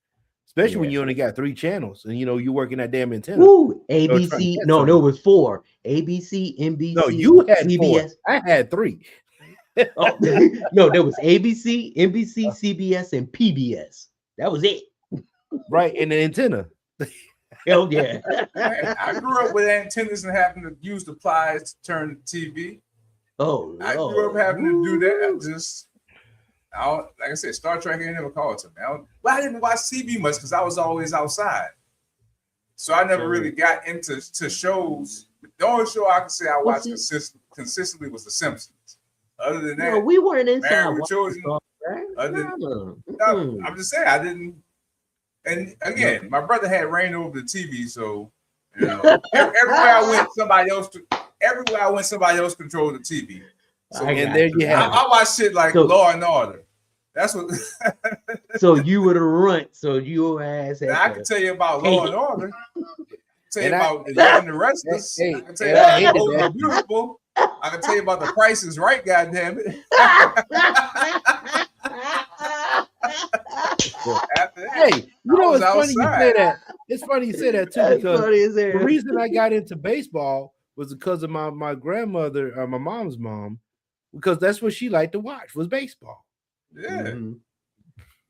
Especially when you only got 3 channels and you're working that damn antenna. Ooh, ABC. No, there was 4. ABC, NBC. No, you had CBS. 4. I had 3. Oh, no, there was ABC, NBC, CBS, and PBS. That was it. Right, and the antenna. Hell yeah. I grew up with antennas and having to use the pliers to turn the TV. Oh, I grew up having to do that. Like I said, Star Trek ain't never called to me. I didn't watch TV much because I was always outside. So I never really got into shows. The only show I can say I watched consistently was The Simpsons. Other than that, we weren't inside. Married with Children. I'm just saying I didn't. And again, my brother had reign over the TV, so everywhere I went, somebody else controlled the TV. So and there you have. I watch shit like Law and Order. That's what. So you were the runt. So your ass. I can tell you about Law and Order. tell you about the Young and the Restless. I can tell you about the Old and Beautiful. I can tell you about The Price is Right, goddamn it. Hey, you know it's funny you say that. It's funny you say that too, because the reason I got into baseball was because of my grandmother, my mom's mom, because that's what she liked to watch was baseball. Yeah. Mm-hmm.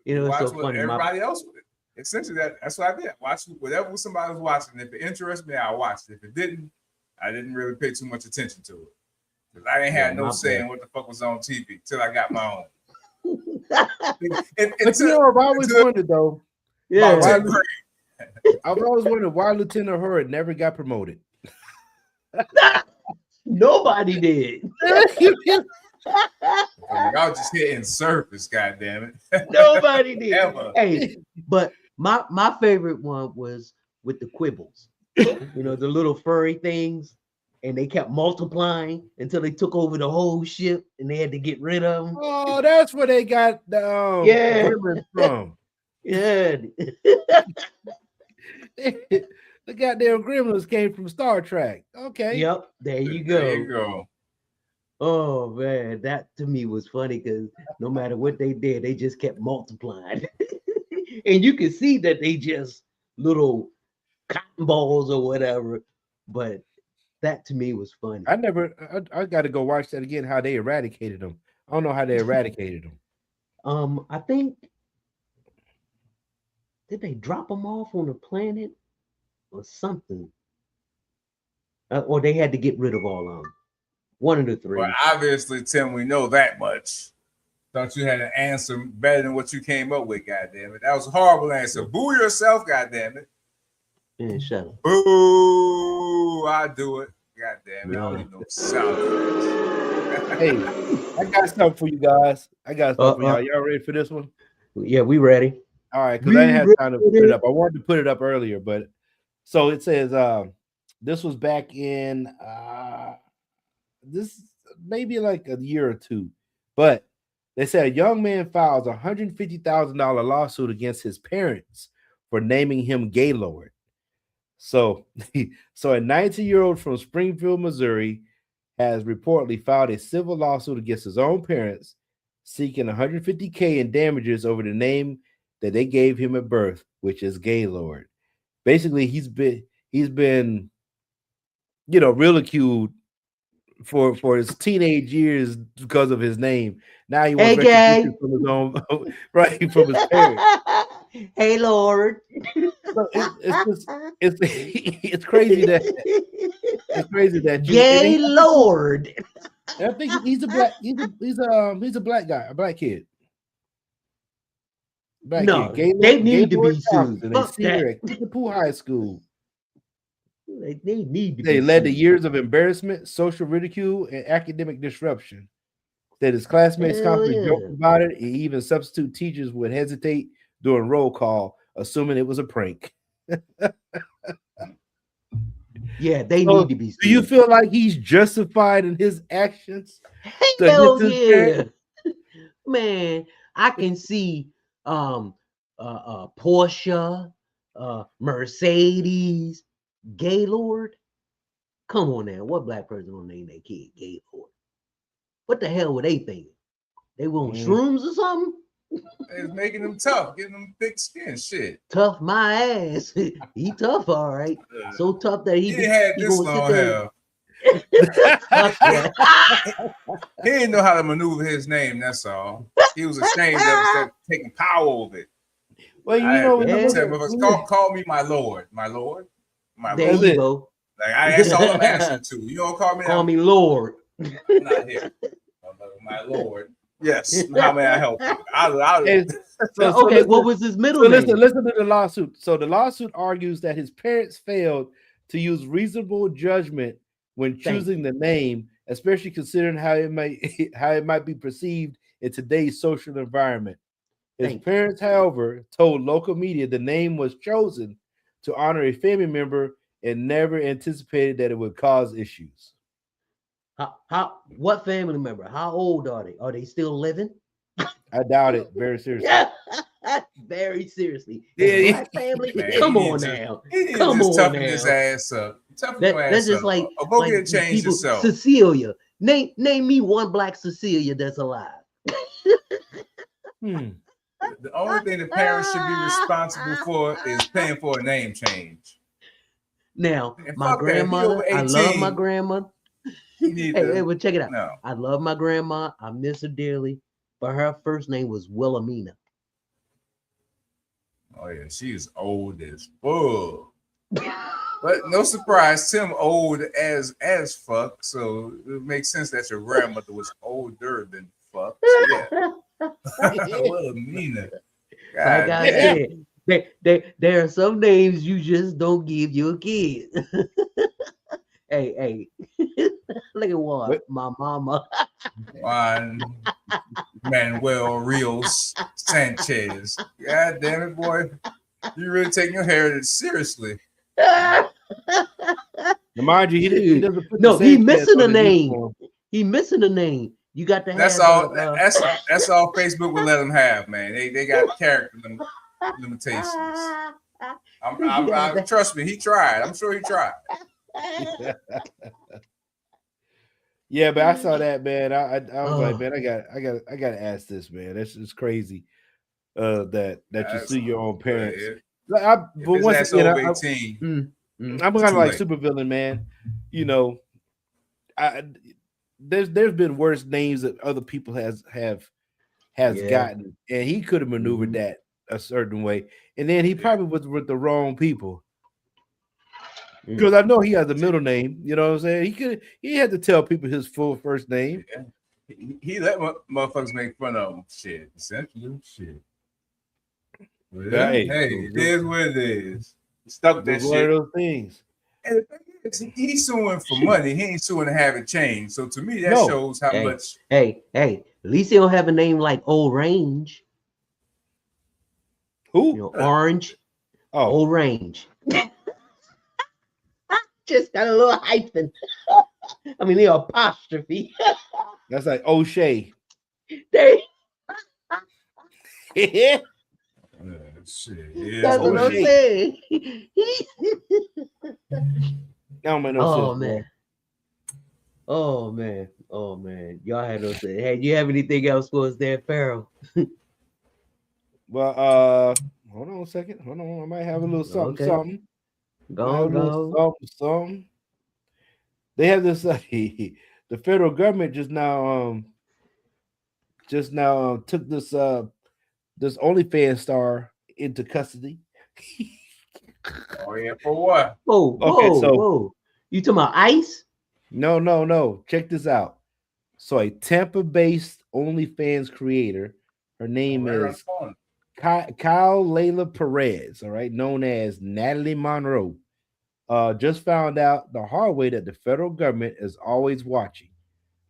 You know, watch it's so what funny. everybody else would. Essentially, that's what I did. Watch whatever somebody was watching. If it interested me, I watched it. If it didn't, I didn't really pay too much attention to it. Because I didn't have no say in what the fuck was on TV till I got my own. But you know, I've always wondered though. Yeah. I've always wondered why Lieutenant Hurd never got promoted. Nobody did. Y'all just hitting surface, goddamn it. Nobody did. Ever. Hey, but my favorite one was with the quibbles. You know, the little furry things, and they kept multiplying until they took over the whole ship, and they had to get rid of them. Oh, that's where they got the Gremlins from. Yeah. The goddamn Gremlins came from Star Trek. Okay. Yep. There you go. There you go. Oh man, that to me was funny because no matter what they did, they just kept multiplying. And you could see that they just little cotton balls or whatever. But that to me was funny. I got to go watch that again, how they eradicated them. I don't know how they eradicated them. I think, did they drop them off on a planet or something? Or they had to get rid of all of them. One of the three. Well, obviously, Tim, we know that much. Thought you had an answer better than what you came up with, goddamn it. That was a horrible answer. Boo yourself, goddamn it. Yeah, shut up. Boo! I do it. Goddamn it. I don't even know sound effects. Hey, I got something for you guys. I got something for y'all. Y'all ready for this one? Yeah, we ready. All right, because I didn't have time to put it up. I wanted to put it up earlier, but so it says this was back in this maybe like a year or two, but they said a young man files a $150,000 lawsuit against his parents for naming him Gaylord. So a 19-year-old from Springfield, Missouri, has reportedly filed a civil lawsuit against his own parents, seeking $150K in damages over the name that they gave him at birth, which is Gaylord. Basically, he's been ridiculed for his teenage years because of his name. Now he wants recognition from his own, right, from his parents. Hey, Lord. So it's crazy that Gaylord. I think he's a black guy, a black kid. They need to be sued. At Kickapoo High School. They need to. They led to years of embarrassment, social ridicule, and academic disruption. That his classmates constantly joked about it, and even substitute teachers would hesitate during roll call, assuming it was a prank. Yeah, they need to be sued. Do you feel like he's justified in his actions? Hell yeah, man! I can see Porsche, Mercedes, Gaylord. Come on now, what black person will name their kid Gaylord? What the hell were they thinking? They were on shrooms or something? It's making them tough, getting them thick skin. Shit. Tough my ass. He tough, all right. So tough that he had this long hair. He didn't know how to maneuver his name. That's all. He was ashamed of taking power of it. Well, call me my lord, my lord, my there lord. You go. Like that's all I'm asking to. You don't call me. Call me Lord. I'm not here, my lord. Yes. How may I help you? Okay, what was his middle name? Listen to the lawsuit. So the lawsuit argues that his parents failed to use reasonable judgment when choosing the name, especially considering how it might be perceived in today's social environment. His parents, however, told local media the name was chosen to honor a family member and never anticipated that it would cause issues. What family member? How old are they? Are they still living? I doubt it. Very seriously. Very seriously. Yeah, Black family, Man, come he on need to- now. He need to Come just on toughen his now. ass up. Toughen your That's ass just up. like Or go like get it changed people. yourself. Cecilia. Name me one black Cecilia that's alive. The only thing the parents should be responsible for is paying for a name change. Now, And my fuck that. He grandmother, over I love my 18. grandmother. He need Hey, to, well, check it out. no. I love my grandma. I miss her dearly. But her first name was Wilhelmina. Oh yeah, she is old as fuck. But no surprise, Tim old as fuck. So it makes sense that your grandmother was older than fuck. So yeah. Wilhelmina. Like God I damn. said, there are some names you just don't give your kid. Hey, look at what my mama. Juan Manuel Rios Sanchez. God damn it, boy. You really taking your heritage seriously. Now, mind you, he doesn't put No, the he Sanchez missing a on his name. uniform. He missing a name. You got to have That's all. That's all Facebook will let them have, man. They got character limitations. Trust me, he tried. I'm sure he tried. Yeah, but I saw that, man. I was like, man, I got to ask this, man. That's just crazy. That you see your own parents. But once again, I'm kind of like supervillain, man. You know, there's been worse names that other people has gotten, and he could have maneuvered that a certain way, and then he probably was with the wrong people. Because I know he has a middle name, you know what I'm saying? He had to tell people his full first name. Yeah. He let motherfuckers make fun of him. Shit, essentially, shit. Yeah. Hey, it is what it is. Stuck that shit. One of those things. And the thing is, he's suing for money. He ain't suing to have it changed. So to me, that shows how much. Hey, at least he don't have a name like Old Range. Who? You know, Orange. Old Range. Just got a little hyphen. I mean, the apostrophe. That's like O'Shea. Shit. Yeah, that's what I'm saying. Don't make no sense, man. Oh man. Y'all had no say. Hey, do you have anything else for us there, Pharaoh? Well, hold on a second. Hold on. I might have a little something. Go. Something. They have this. The federal government just now took this OnlyFans star into custody. Oh yeah, for what? Whoa. You talking about ICE? No. Check this out. So a Tampa-based OnlyFans creator, her name is Kyle Layla Perez, all right, known as Natalie Monroe, just found out the hard way that the federal government is always watching.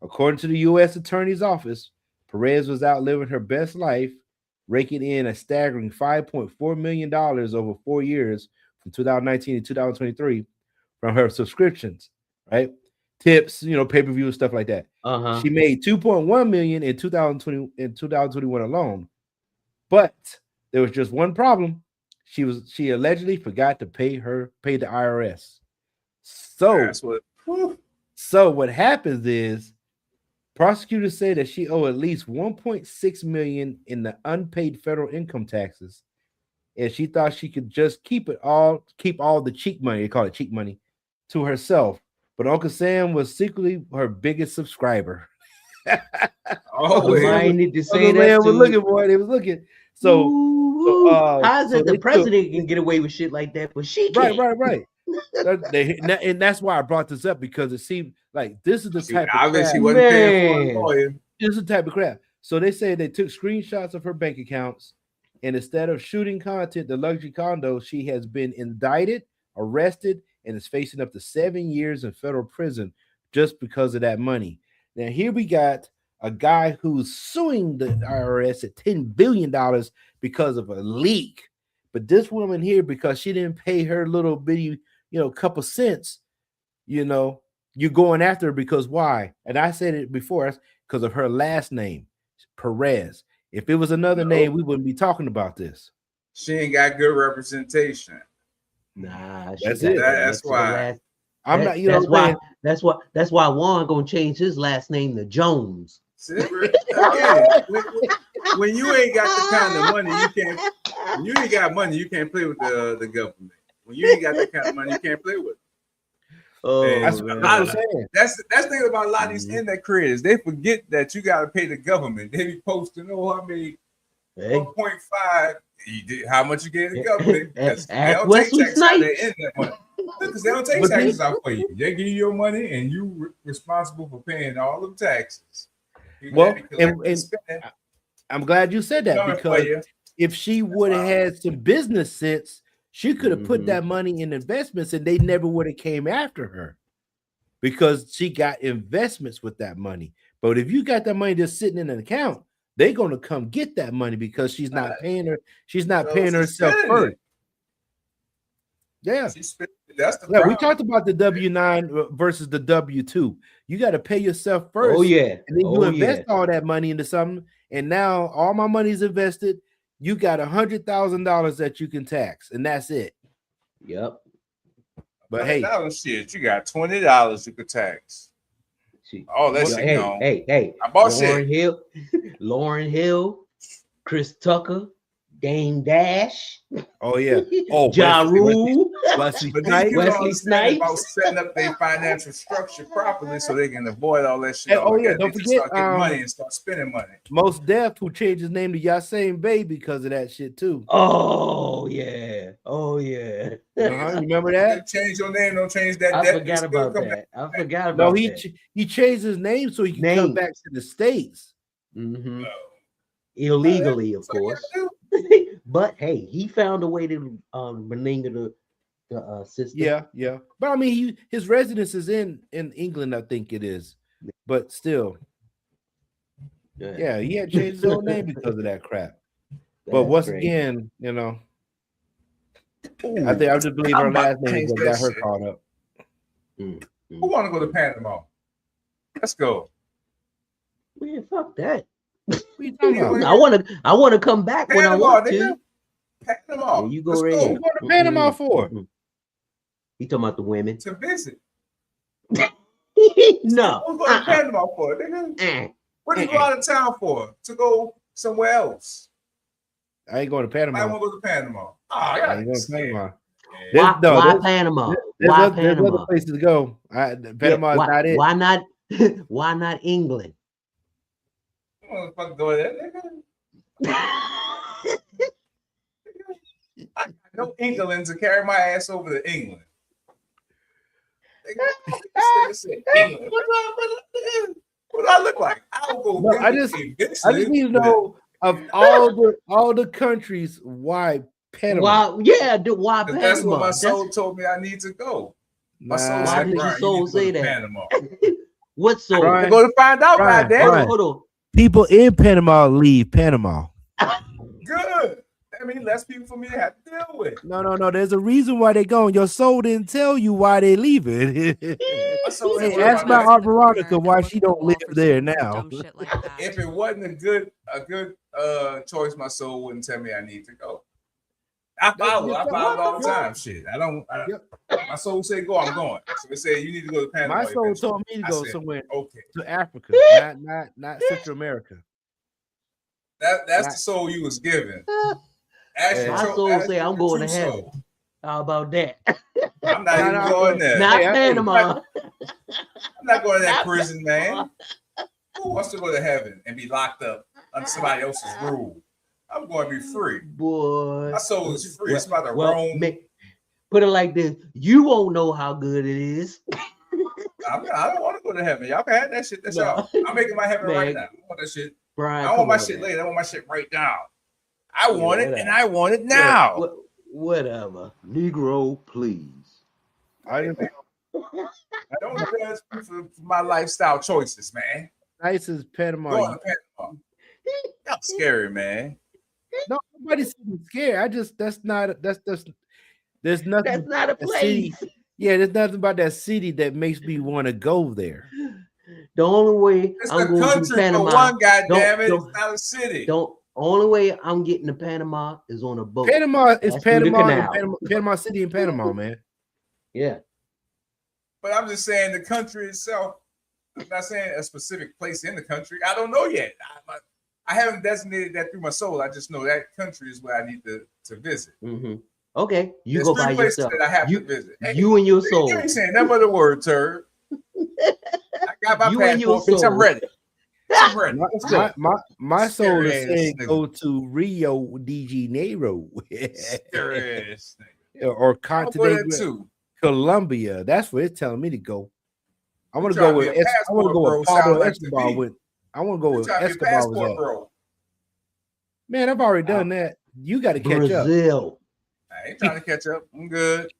According to the U.S. Attorney's Office, Perez was out living her best life, raking in a staggering $5.4 million over 4 years from 2019 to 2023 from her subscriptions, right? Tips, pay-per-view and stuff like that. She made $2.1 million in 2021 alone. But there was just one problem. She allegedly forgot to pay the IRS. So what happens is prosecutors say that she owed at least $1.6 million in the unpaid federal income taxes, and she thought she could just keep all the cheap money, they call it cheap money, to herself. But Uncle Sam was secretly her biggest subscriber. I need to say Uncle that Sam too. was looking, boy. They was looking. How's it the president can get away with shit like that, but she can't? Right. And that's why I brought this up, because it seemed like this is the type of crap. She wasn't paying for a lawyer. This is the type of crap. So they say they took screenshots of her bank accounts, and instead of shooting content, the luxury condo, she has been indicted, arrested, and is facing up to 7 years in federal prison just because of that money. Now here we got a guy who's suing the IRS at $10 billion because of a leak. But this woman here, because she didn't pay her little bitty, couple cents, you're going after her because why? And I said it before, because of her last name, Perez. If it was another name, we wouldn't be talking about this. She ain't got good representation. Nah, that's it. That's why. I'm not. You that's know, why. That's why Juan gonna change his last name to Jones. Again, when you ain't got the kind of money, you can't. When you ain't got money, you can't play with the government. When you ain't got that kind of money, you can't play with it. Oh, that's the thing about a lot of these internet creators. They forget that you got to pay the government. They be posting, I made 1.5. How much you get the government? Because they don't take taxes out of their internet money. Because they don't take taxes out for you. They give you your money, and you responsible for paying all of the taxes. Well, and I'm glad you said that, because if she would have had some business sense, she could have put that money in investments, and they never would have came after her, because she got investments with that money. But if you got that money just sitting in an account, they're going to come get that money because she's not paying her. She's not paying herself first. Yeah, that's the we talked about the W-9 versus the W-2. You got to pay yourself first. Oh yeah, and then you invest all that money into something. And now all my money's invested. You got $100,000 that you can tax, and that's it. Yep. But hey, shit, you got $20 you could tax. Oh, that's hey. I bought Lauryn Hill, Chris Tucker, Dame Dash. Oh yeah. Oh, Ja Rule. Wesley Snipes about setting up their financial structure properly so they can avoid all that shit. Don't forget, start getting money and start spending money. Most Def, who changed his name to Yasin Bey because of that shit too. Oh yeah. Remember that? Change your name, don't change that. I forgot about that. No, he changed his name so he can come back to the States. Illegally, of course. But hey, he found a way to maneuver the system. Yeah. But I mean, his residence is in England, I think it is. But still, he had changed his own name because of that crap. But once again, I just believe her last name is what got her caught up. Who want to go to Panama? Let's go. Man, fuck that. I want to come back Panama, when I want to. Panama. You go right here. What to Panama for? You talking about the women? To visit. No. What going to Panama for, nigga? What do you go out of town for? To go somewhere else? I ain't going to Panama. I want to go to Panama. I ain't going to Panama. Why Panama? Why Panama? There's other places to go. Panama is not it. Why not? Why not England? Motherfucker go there, nigga. I got no England to carry my ass over to England. England. What do I look like? I will go. I just need to know of all the countries why Panama. Why Panama? That's what my soul told me I need to go. My soul why said, did your soul say that? Panama. What soul? I'm going to find out, goddamn. Hold on. People in Panama leave Panama. Good. I mean, less people for me to have to deal with. No. There's a reason why they going. Your soul didn't tell you why they leaving. Ask my Aunt Veronica why she don't live there now. If it wasn't a good choice, my soul wouldn't tell me I need to go. I follow all the time. Shit, my soul said go, I'm going. So they say you need to go to Panama. My soul told me to go somewhere to Africa, not Central America. That's the soul you was given. My soul say I'm going to heaven. How about that? I'm not even going there. Not Panama. I'm not going to that prison, man. Who wants to go to heaven and be locked up under somebody else's rule? I'm going to be free. Boy. My soul is free. It's about to roam. Put it like this. You won't know how good it is. I don't want to go to heaven. Y'all can have that shit. That's y'all. I'm making my heaven right now. I want that shit. Brian, I want my shit later. I want my shit right now. I want it, and I want it now. Whatever. Negro, please. I don't judge me for my lifestyle choices, man. Nice as Panama. Going to Panama. That's scary, man. No, nobody's scared. there's nothing. That's not a place. There's nothing about that city that makes me want to go there. The only way it's I'm a going country to Panama, for one, goddamn it. It's not a city. Only way I'm getting to Panama is on a boat. Panama is That's through the Panama, canal. Panama City and Panama, man. Yeah. But I'm just saying the country itself. I'm not saying a specific place in the country. I don't know yet. I haven't designated that through my soul. I just know that country is where I need to visit. Mm-hmm. Okay, you There's go 3 by places yourself. that I have you, to visit. You and your soul. You ain't saying nothing but a word, Turd. I got my You and your passport, bitch. I'm soul. ready. I'm ready. Let's go. My soul is Scary saying ass go to Rio de Janeiro Scary ass nigga. or I'll go there Continental too. Colombia. That's where it's telling me to go. I want to trying go to with be a I want to go passport, with bro. Pablo Sound like Escobar. to me. With I want to go I'm with trying to be a Escobar. Was passport, at. bro. Man, I've already done that. You got to catch up. Brazil. I ain't trying to catch up. I'm good.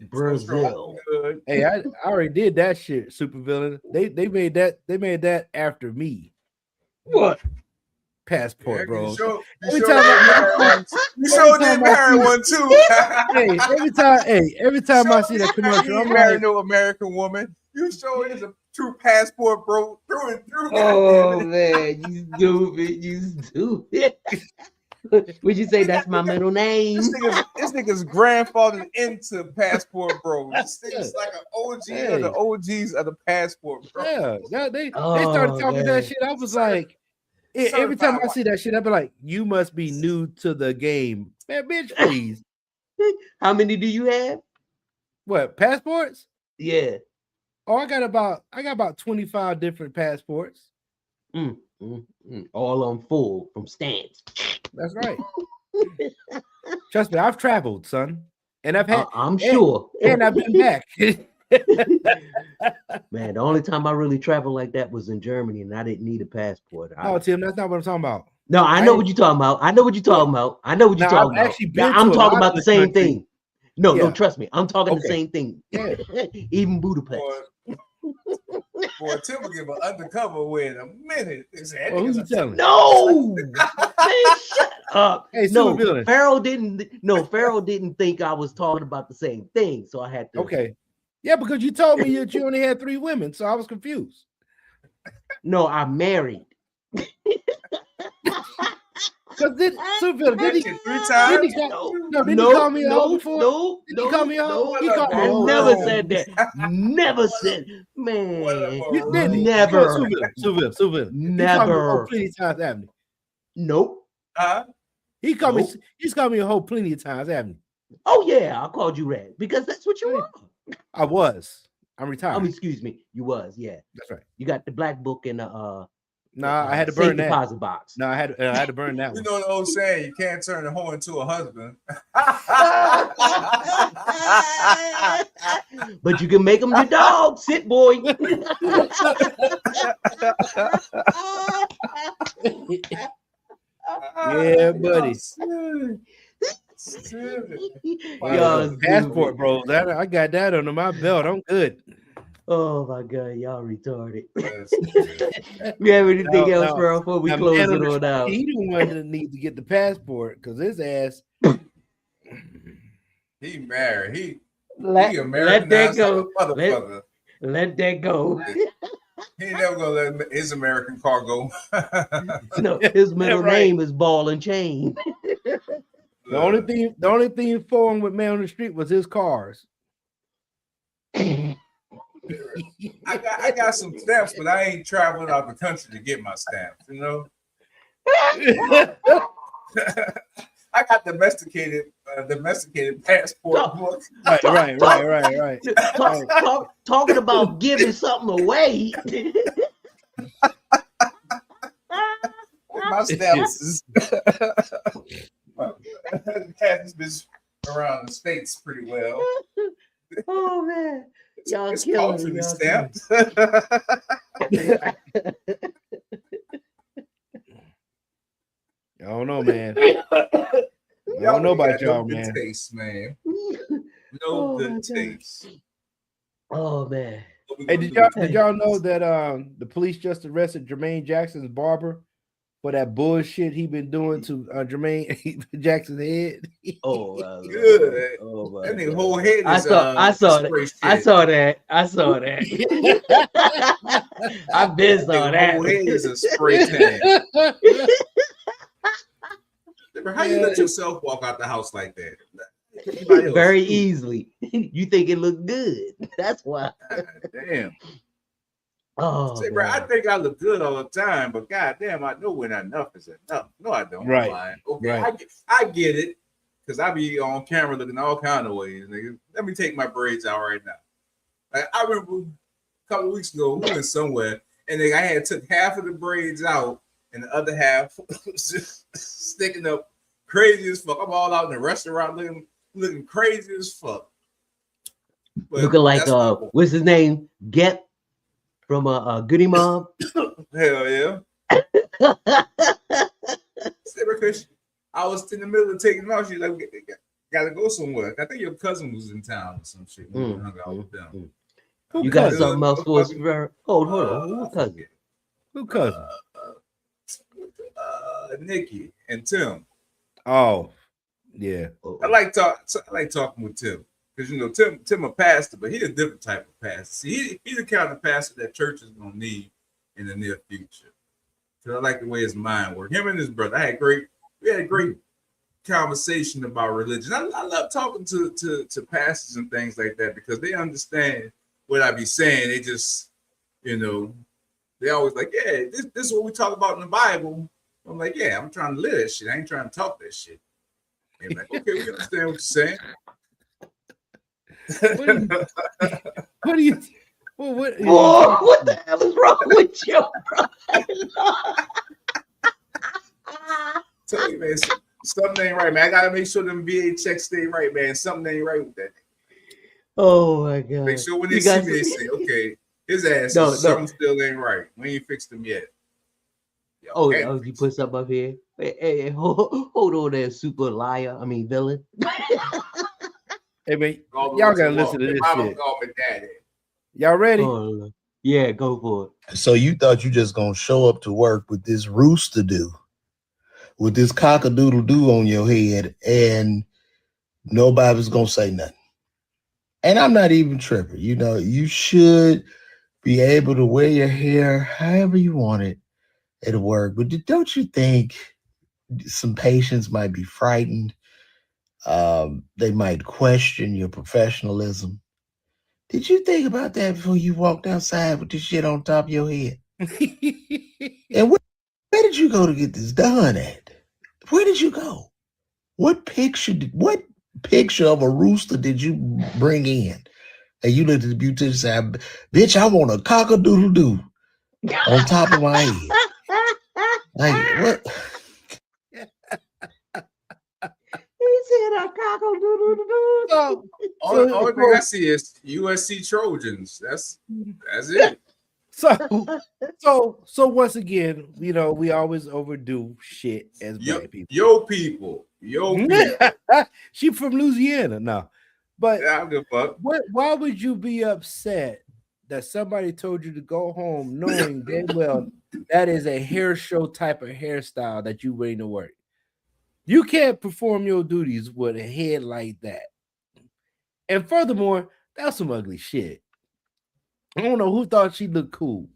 Brazil. I'm good. Hey, I already did that shit, supervillain. They made that after me. What? Passport, bro. You showed Every time David Barry one too. every time I see that commercial, I'm married like, no American woman. You show it as a true passport, bro. Through and through. Oh man, you stupid, you stupid. Would you say that's my middle name? This nigga's grandfathered into passport, bro. This nigga's like an OG of the OGs of the passport, bro. Yeah, they started talking that shit. I was like, every time I see that shit, I be like, you must be new to the game, man, bitch. Please. How many do you have? What, passports? Yeah. Oh, I got about 25 different passports. All on full from stamps. That's right. Trust me, I've traveled, son, and I've had. I'm sure, and I've been back. Man, the only time I really traveled like that was in Germany, and I didn't need a passport. No, Tim, that's not what I'm talking about. No, I know what you're talking about. I know what you're talking about. I'm talking about the same thing. No, trust me. I'm talking the same thing. Yeah. Even Budapest. Boy, Tim will give an undercover win a minute. Well, who's telling? No, man, shut up. Hey, no, supervillain. Pharaoh didn't think I was talking about the same thing, so I had to. Okay, yeah, because you told me that you only had 3 women, so I was confused. No, I'm married. Because did he 3 times? Did he call me a hoe before? No, did he call me a hoe? He called me a I hoe. never said that. Never said, man. You didn't. Never. Suville. Never. Plenty of times, haven't he? Nope. He called me. He's called me a hoe plenty of times, haven't he? Oh yeah, I called you red because that's what you are. I was. I'm retired. Excuse me. You was, yeah. That's right. You got the black book and the Nah, I had to burn that deposit box. No, I had to burn that You one. know the old saying, you can't turn a hoe into a husband. But you can make them your dog. Sit, boy. Yeah, buddy. Passport, bro. I got that under my belt. I'm good. Oh my God, y'all retarded. You have anything else, bro, before we close it on out? He the one that needs to get the passport because his ass. He married. He let that go. Motherfucker. Let that go. He ain't never gonna let his American car go. No, his middle name is Ball and Chain. The only thing for him with man on the street was his cars. I got some stamps, but I ain't traveling out the country to get my stamps, you know. I got domesticated passport book. Right. Talking about giving something away. My stamps is has been around the states pretty well. Oh man, y'all it's killing me. I stamps. don't know, man. I don't know about y'all, man. Taste, man. No good taste. Oh man. Hey, did y'all know that the police just arrested Jermaine Jackson's barber for that bullshit he been doing to Jermaine Jackson's head? Oh, good. Oh my that nigga whole head is, I saw that. I've been saw that. Whole head is a spray tan. How you let yourself walk out the house like that? Very easily. You think it looked good. That's why. Damn. Oh, say, bro, I think I look good all the time, but goddamn, I know when enough is enough. No, I don't. Right. I'm lying. Okay, Right. I get it, because I be on camera looking all kind of ways. Nigga. Let me take my braids out right now. Like, I remember a couple of weeks ago, we went somewhere, and then I had took half of the braids out, and the other half was just sticking up crazy as fuck. I'm all out in the restaurant looking crazy as fuck. But looking like what's his name? Get from a Goody Mob. Hell yeah. Because I was in the middle of taking them out. She's like, gotta go somewhere. I think your cousin was in town or some shit. We hung out with them. You got something else for us? Hold on. Who cousin? Who cousin? Nikki and Tim. Oh, yeah. I like talking with Tim. Because, you know, Tim a pastor, but he's a different type of pastor. See, he's the kind of pastor that church is going to need in the near future. Because I like the way his mind works. Him and his brother, we had a great conversation about religion. I love talking to pastors and things like that because they understand what I be saying. They just, you know, they always like, yeah, this is what we talk about in the Bible. I'm like, yeah, I'm trying to live that shit. I ain't trying to talk that shit. And like, okay, we understand what you're saying. What the hell is wrong with you, bro? Tell you, man, something ain't right, man. I gotta make sure them VA checks stay right, man. Something ain't right with that. Oh my god! Make sure when they see me, they say, "Okay, his ass, something still ain't right. We ain't fixed him yet." Yo, you put something up here? Hey, hold on there, super liar. I mean, villain. Hey, man, y'all gotta listen to this shit. Daddy. Y'all ready? Yeah, go for it. So you thought you just gonna show up to work with this rooster do, with this cock-a-doodle-doo on your head, and nobody's gonna say nothing. And I'm not even tripping. You know, you should be able to wear your hair however you want it at work. But don't you think some patients might be frightened? They might question your professionalism. Did you think about that before you walked outside with this shit on top of your head? And where did you go to get this done at? Where did you go? What picture of a rooster did you bring in? And you looked at the beautician and said, bitch, I want a cock-a-doodle-doo on top of my head. Like, what? He said a cock-a-doodle-doo. All thing I see is USC Trojans. That's it. So once again, you know, we always overdo shit as black people. Yo people. She from Louisiana now. But I don't give a fuck. Why would you be upset that somebody told you to go home knowing damn well that is a hair show type of hairstyle that you wearing to work? You can't perform your duties with a head like that. And furthermore, that's some ugly shit. I don't know who thought she looked cool,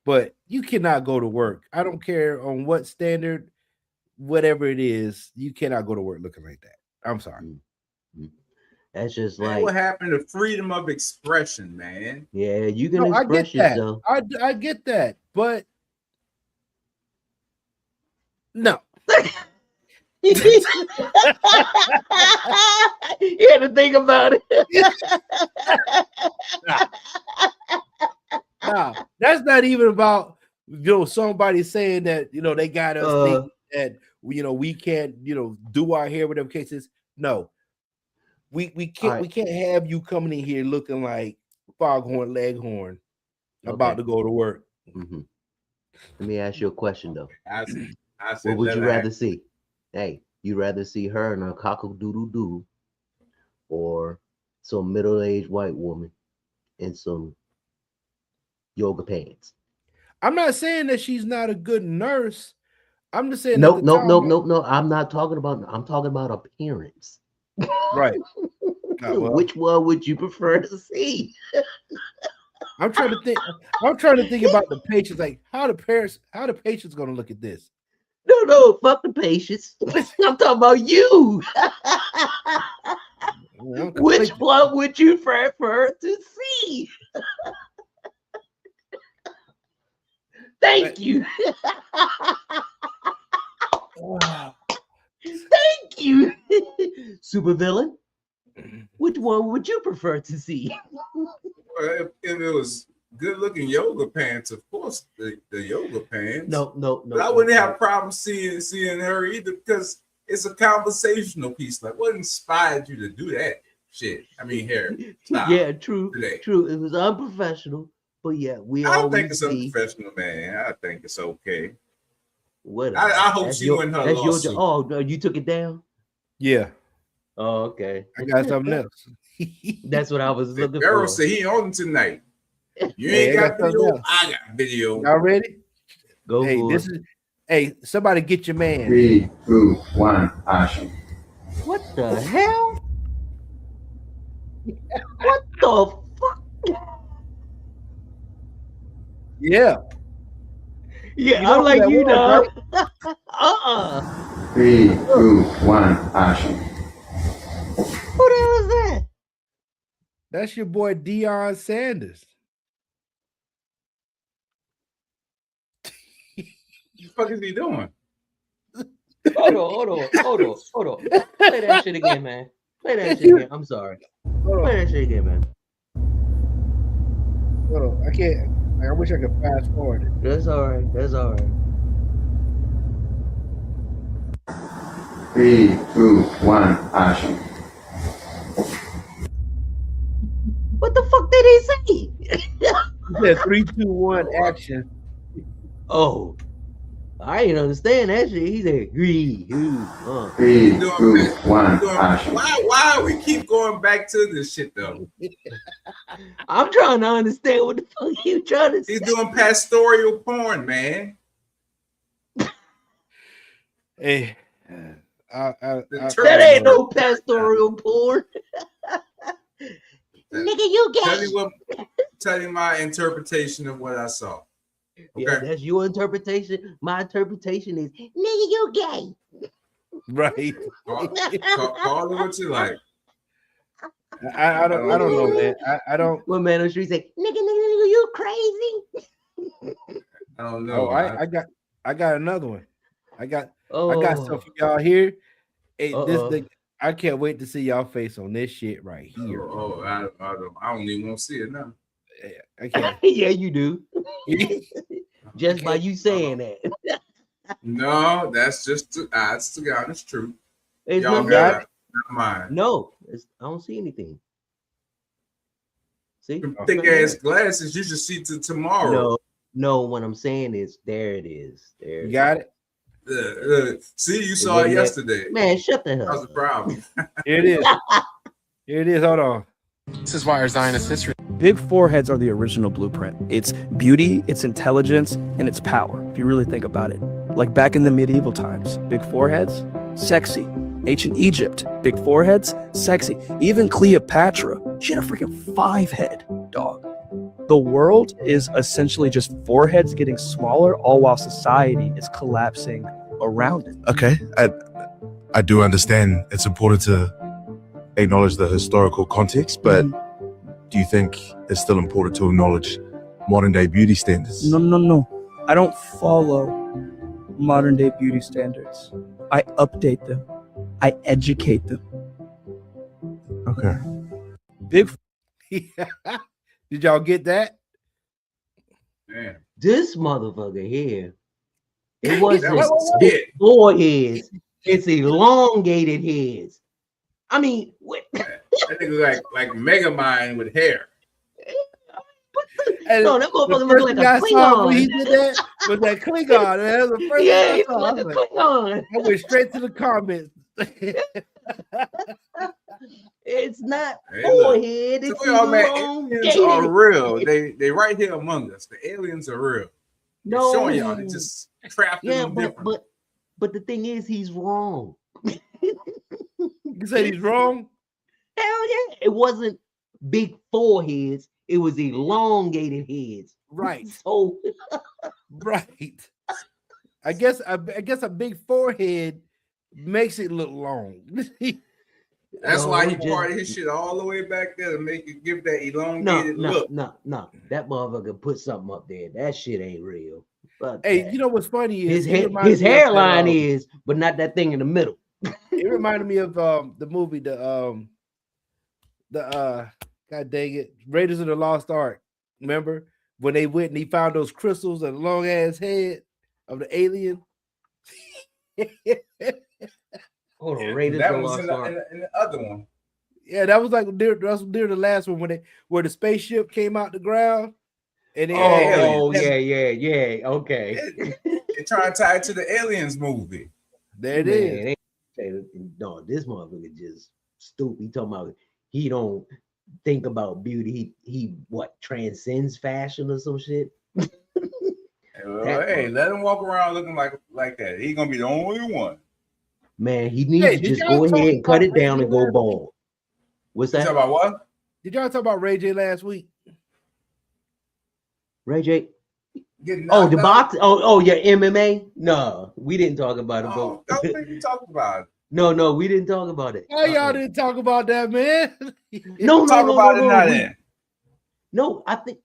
but you cannot go to work. I don't care on what standard, whatever it is, you cannot go to work looking like that. I'm sorry. That's just man, what happened to freedom of expression, man? Yeah, you can express yourself. I get that, but no. You had to think about it. Nah, that's not even about, you know, somebody saying that, you know, they got us thinking that, you know, we can't, you know, do our hair, whatever cases. No, we can't have you coming in here looking like Foghorn Leghorn about to go to work. Mm-hmm. Let me ask you a question though. I said, what would you rather see? Hey, you rather see her in a cock-a-doodle-doo or some middle-aged white woman in some yoga pants? I'm not saying that she's not a good nurse. I'm just saying no. I'm not talking about. I'm talking about appearance. Right. Which one would you prefer to see? I'm trying to think about the patients. Like, how the patient's going to look at this? No, fuck the patients. I'm talking about you. Which one would you prefer to see? Thank you. Thank you. Supervillain. Which one would you prefer to see? If it was good-looking yoga pants, of course, the yoga pants. No. But I wouldn't have problems seeing her either because it's a conversational piece. Like, what inspired you to do that shit? I mean, here. Yeah, true. It was unprofessional, but yeah, I don't think it's unprofessional, man. I think it's okay. What? I hope she win her lawsuit. Oh, no, you took it down? Yeah. Oh, okay. I got something else. That's what I was looking Errol for. said he on tonight. You ain't got video. I got video. Y'all ready? Go. Hey, this is. Hey, somebody get your man. 3, 2, 1, action. What the hell? What the fuck? Yeah. Yeah, You know I'm like who you, that dog. 3, 2, 1, action. Who the hell is that? That's your boy Deion Sanders. What the fuck is he doing? Hold on. Play that shit again, man. Play that shit again. I'm sorry. Play that shit again, man. Hold on. I can't. I wish I could fast forward it. That's all right. 3, 2, 1, action. What the fuck did he say? He said 3, 2, 1, action. Oh, I didn't understand that shit. He said 3, 2, 3, 2, 1, action. Why we keep going back to this shit though? I'm trying to understand what the fuck you trying to say. He's doing pastoral porn, man. Hey, that ain't no pastoral porn. Nigga, you gay. Tell you my interpretation of what I saw. Okay. Yeah, that's your interpretation. My interpretation is, nigga, you gay. Right. Call it what you like. I don't know, man. I don't. One man on the street say, nigga, you crazy. I don't know. Oh, I got another one. I got stuff for y'all here. Hey, I can't wait to see y'all face on this shit right here. I don't even want to see it now. I can't. Yeah, you do. Just by you saying that. No, that's just that's the honest truth. It's y'all got it. Not mine. No, I don't see anything. See, thick ass glasses. You should see to tomorrow. No. What I'm saying is, there it is. There. You got it. See, you saw it yesterday. Man, shut the hell up. That was the problem. Here it is. Here it is. Hold on. This is why our Zionist history. Big foreheads are the original blueprint. It's beauty, it's intelligence, and it's power, if you really think about it. Like back in the medieval times, big foreheads, sexy. Ancient Egypt, big foreheads, sexy. Even Cleopatra, she had a freaking 5-head, dog. The world is essentially just foreheads getting smaller, all while society is collapsing around it. Okay, I do understand it's important to acknowledge the historical context, but do you think it's still important to acknowledge modern day beauty standards? No. I don't follow modern day beauty standards. I update them. I educate them. Okay. Big. Did y'all get that? Man. This motherfucker here, it wasn't big foreheads, it's elongated heads. I mean, what? That nigga like Megamind with hair. No, that motherfucker look like a Klingon. When he did that was that Klingon. That was the first yeah, thing I saw. like a Klingon. I went straight to the comments. It's not forehead. It's aliens are real. They right here among us. The aliens are real. No, showing y'all they just crafting them different. But the thing is, he's wrong. You said he's wrong? Hell yeah! It wasn't big foreheads. It was elongated heads. Right. So right. I guess a big forehead makes it look long. That's No, why he just- parted his shit all the way back there to make it give that elongated look. No. That motherfucker put something up there. That shit ain't real. Fuck Hey, that. you know what's funny is his hairline is, but not that thing in the middle. It reminded me of the movie, God dang it, Raiders of the Lost Ark. Remember when they went and he found those crystals and the long ass head of the alien? Hold on, Raiders That of the was Lost in the, Ark. in the other one. Yeah, that was like near the last one where the spaceship came out the ground. And Yeah. Okay. They're trying to tie it to the Aliens movie. There it is. No, this motherfucker just stupid. He talking about he don't think about beauty. He what transcends fashion or some shit. Well, hey, let him walk around looking like that. He's gonna be the only one. Man, he needs to just go ahead and cut it down and go bald. What's that? You talk about what? Did y'all talk about Ray J last week? Ray J. Oh, the box. Oh, yeah, MMA. No, we didn't talk about it. Oh, don't think we talked about it. No, we didn't talk about it. Why y'all didn't talk about that, man? No, now. No, I think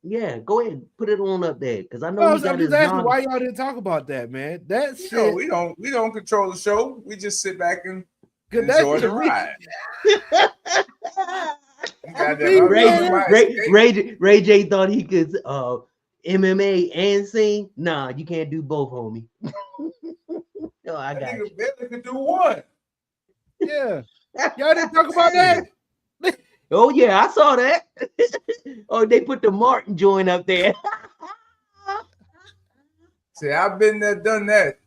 go ahead, put it on up there because I know I'm just asking why y'all didn't talk about that, man. That shit. We don't control the show. We just sit back and Good, enjoy the ride. Ray J thought he could MMA and sing. Nah, you can't do both, homie. No, I got you. Billy could do one. Yeah, y'all didn't talk about that. Oh yeah, I saw that. Oh, they put the Martin joint up there. See, I've been there, done that.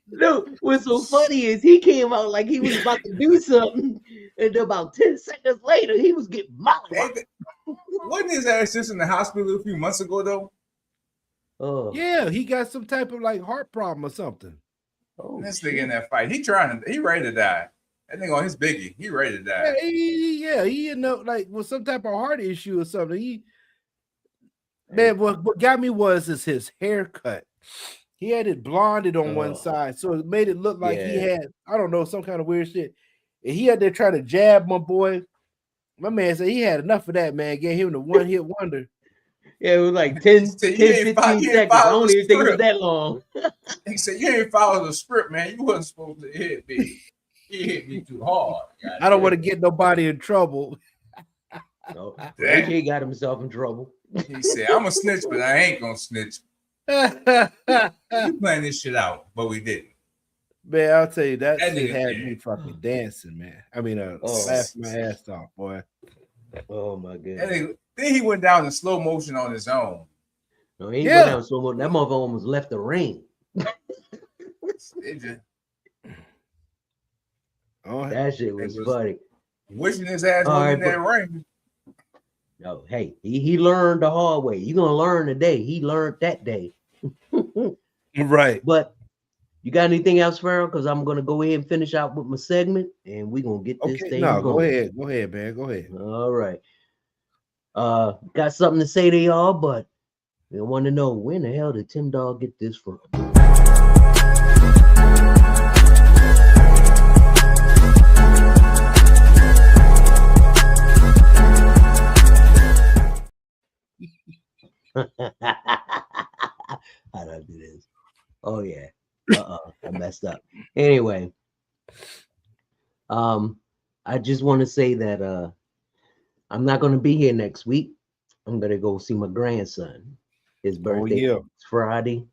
No, what's so funny is he came out like he was about to do something, and about 10 seconds later, he was getting mollywopped. Wasn't his ass just in the hospital a few months ago, though? Oh, yeah, he got some type of like heart problem or something. Oh, this nigga in that fight, he ready to die. That nigga on his biggie, he ready to die. He ended up like with some type of heart issue or something. Man, what got me was his haircut. He had it blonded on one side, so it made it look like he had, I don't know, some kind of weird shit. And he had there trying to jab my boy. My man said he had enough of that, man. Gave him the one-hit wonder. Yeah, it was like 10, 15 seconds. I don't even think it was that long. He said, you ain't followed the script, man. You wasn't supposed to hit me. He hit me too hard. I don't want to get nobody in trouble. No, Ray got himself in trouble. He said, I'm a snitch, but I ain't gonna snitch. You playing this shit out, but we didn't. Man, I'll tell you, that shit had me fucking dancing, man. I mean, laughing my ass off, boy. Oh my goodness. Then he went down in slow motion on his own. No, he ain't went down slow motion. That motherfucker almost left the ring. That shit was funny. Wishing his ass wasn't in that ring. No, hey, he learned the hard way. You're gonna learn today. He learned that day. Right. But you got anything else, Farrell? Because I'm gonna go ahead and finish out with my segment, and we're gonna get this thing going. Go ahead, man. Go ahead. All right. Got something to say to y'all, but I want to know when the hell did Tim Dog get this from? How do I do this? Oh yeah. I messed up. Anyway, I just want to say that I'm not going to be here next week. I'm going to go see my grandson. His birthday is Friday,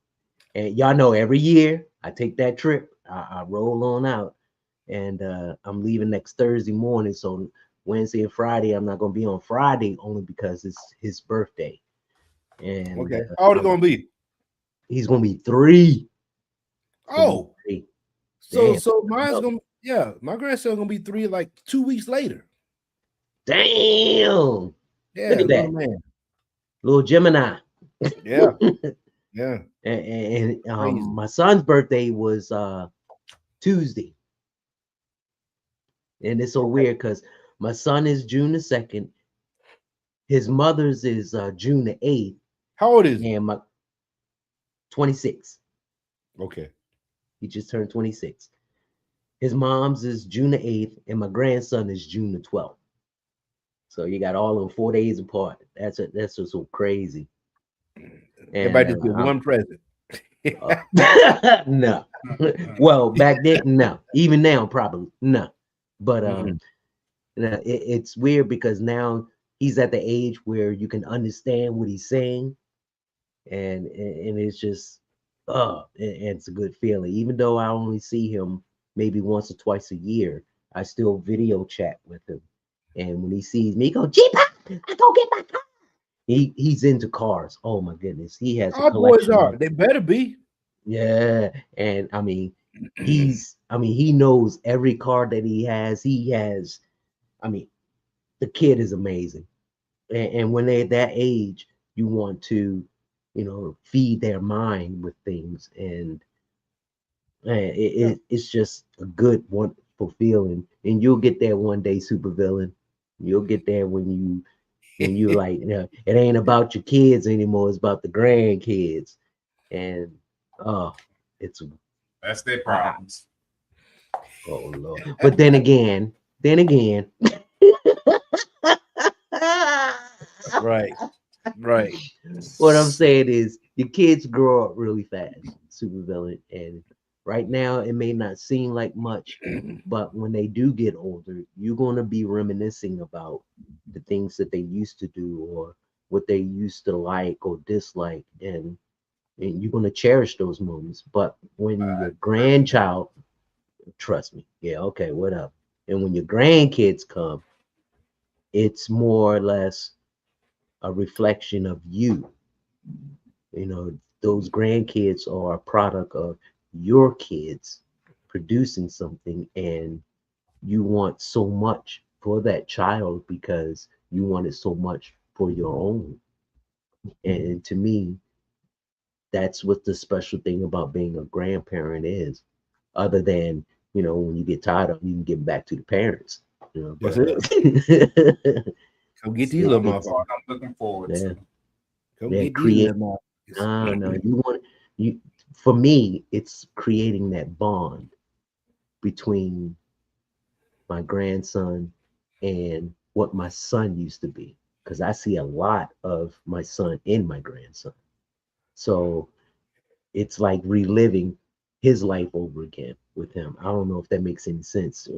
and y'all know every year I take that trip. I roll on out, and I'm leaving next Thursday morning. So Wednesday and Friday, I'm not going to be on Friday only because it's his birthday. And okay, how old is he gonna be? He's gonna be 3. Oh, 3. So mine's gonna my grandson's gonna be 3 like 2 weeks later. Damn. Yeah, look at that, man. Little Gemini. Yeah. Yeah. And my son's birthday was Tuesday. And it's so weird because my son is June the 2nd. His mother's is June the 8th. How old is he? And 26. Okay. He just turned 26. His mom's is June the 8th, and my grandson is June the 12th. So you got all of them 4 days apart. That's just so crazy. Everybody just get one present. No. Well, back then, no. Even now, probably no. But it's weird because now he's at the age where you can understand what he's saying, and it's just it's a good feeling. Even though I only see him maybe once or twice a year, I still video chat with him. And when he sees me, he go, Jeep, I go get my car. He's into cars. Oh my goodness, he has a boys collection. are. They better be. Yeah, and I mean, he knows every car that he has. I mean, the kid is amazing. And when they're that age, you want to, feed their mind with things, and it's just a good, wonderful feeling. And you'll get there one day, supervillain. You'll get there when you're like, it ain't about your kids anymore. It's about the grandkids, and that's their problems. Oh Lord! But then again, right. What I'm saying is, your kids grow up really fast, supervillain, and right now it may not seem like much, but when they do get older, you're gonna be reminiscing about the things that they used to do or what they used to like or dislike, and you're gonna cherish those moments. But when your grandchild, trust me, yeah, okay, what up? And when your grandkids come, it's more or less a reflection of you. Those grandkids are a product of your kids producing something, and you want so much for that child because you want it so much for your own. And to me, that's what the special thing about being a grandparent is, other than, when you get tired of them, you can give back to the parents. That's it. Come get these little motherfuckers. I'm looking forward to. Come get these little motherfuckers. No, for me, it's creating that bond between my grandson and what my son used to be, because I see a lot of my son in my grandson. So it's like reliving his life over again with him. I don't know if that makes any sense.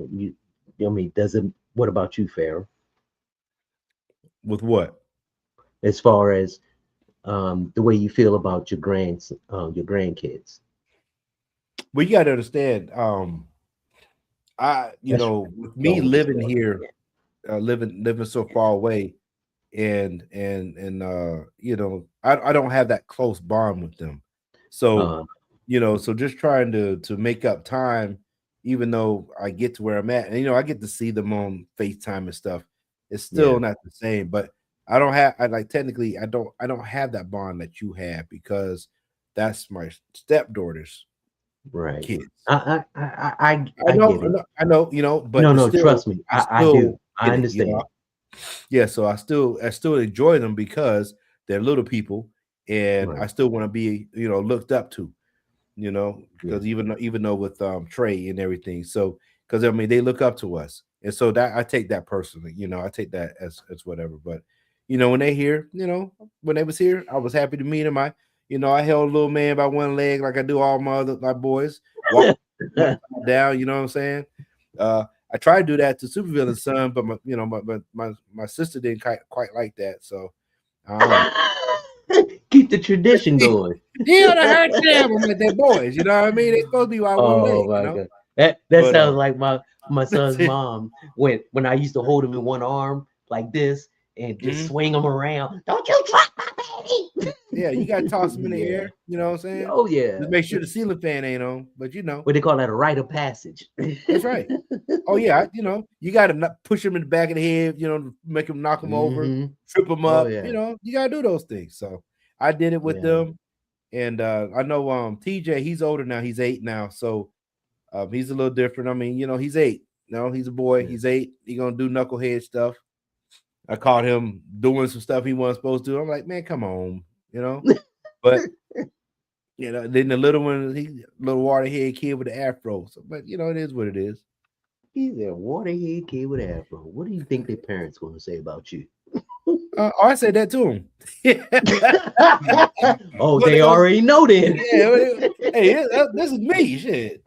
What about you, Farrell? With what? As far as the way you feel about your grandkids. Well, you got to understand, with me living here, living so far away, and I don't have that close bond with them. So so just trying to make up time, even though I get to where I'm at, and I get to see them on FaceTime and stuff, it's still not the same. But I don't have I don't have that bond that you have, because that's my stepdaughter's kids. I know, but no, still, trust me, I do. I understand. Yeah, so I still enjoy them because they're little people, and I still want to be looked up to, because even though with Trey and everything, so because they look up to us, and so that I take that personally, I take that as whatever. But when they here, when they was here, I was happy to meet them. I held a little man by one leg like I do all my boys, walk down, you know what I'm saying? I tried to do that to Supervillain's son, but my sister didn't quite like that. So keep the tradition going. Yeah, the hurt them with their boys. You know what I mean? They supposed to be by one leg. My God. That sounds like my son's mom when I used to hold him in one arm like this and just swing him around. Don't you drop my baby. Yeah, you gotta toss him in the air. You know what I'm saying? Oh yeah. Just make sure the ceiling fan ain't on. But what they call that, a rite of passage. That's right. Oh yeah, you gotta push him in the back of the head. Make him knock him over, trip him up. You gotta do those things. So I did it with them, and I know TJ. He's older now. He's 8 now, so he's a little different. I mean, he's 8. He's a boy. He's 8. He gonna do knucklehead stuff. I caught him doing some stuff he wasn't supposed to. I'm like, man, come on, but You know, then the little one, he little waterhead kid with the afro. So, but you know, it is what it is. He's a waterhead kid with an afro. What do you think their parents going to say about you? I said that to him. Oh, they already know then. Yeah, hey, this is me. Shit.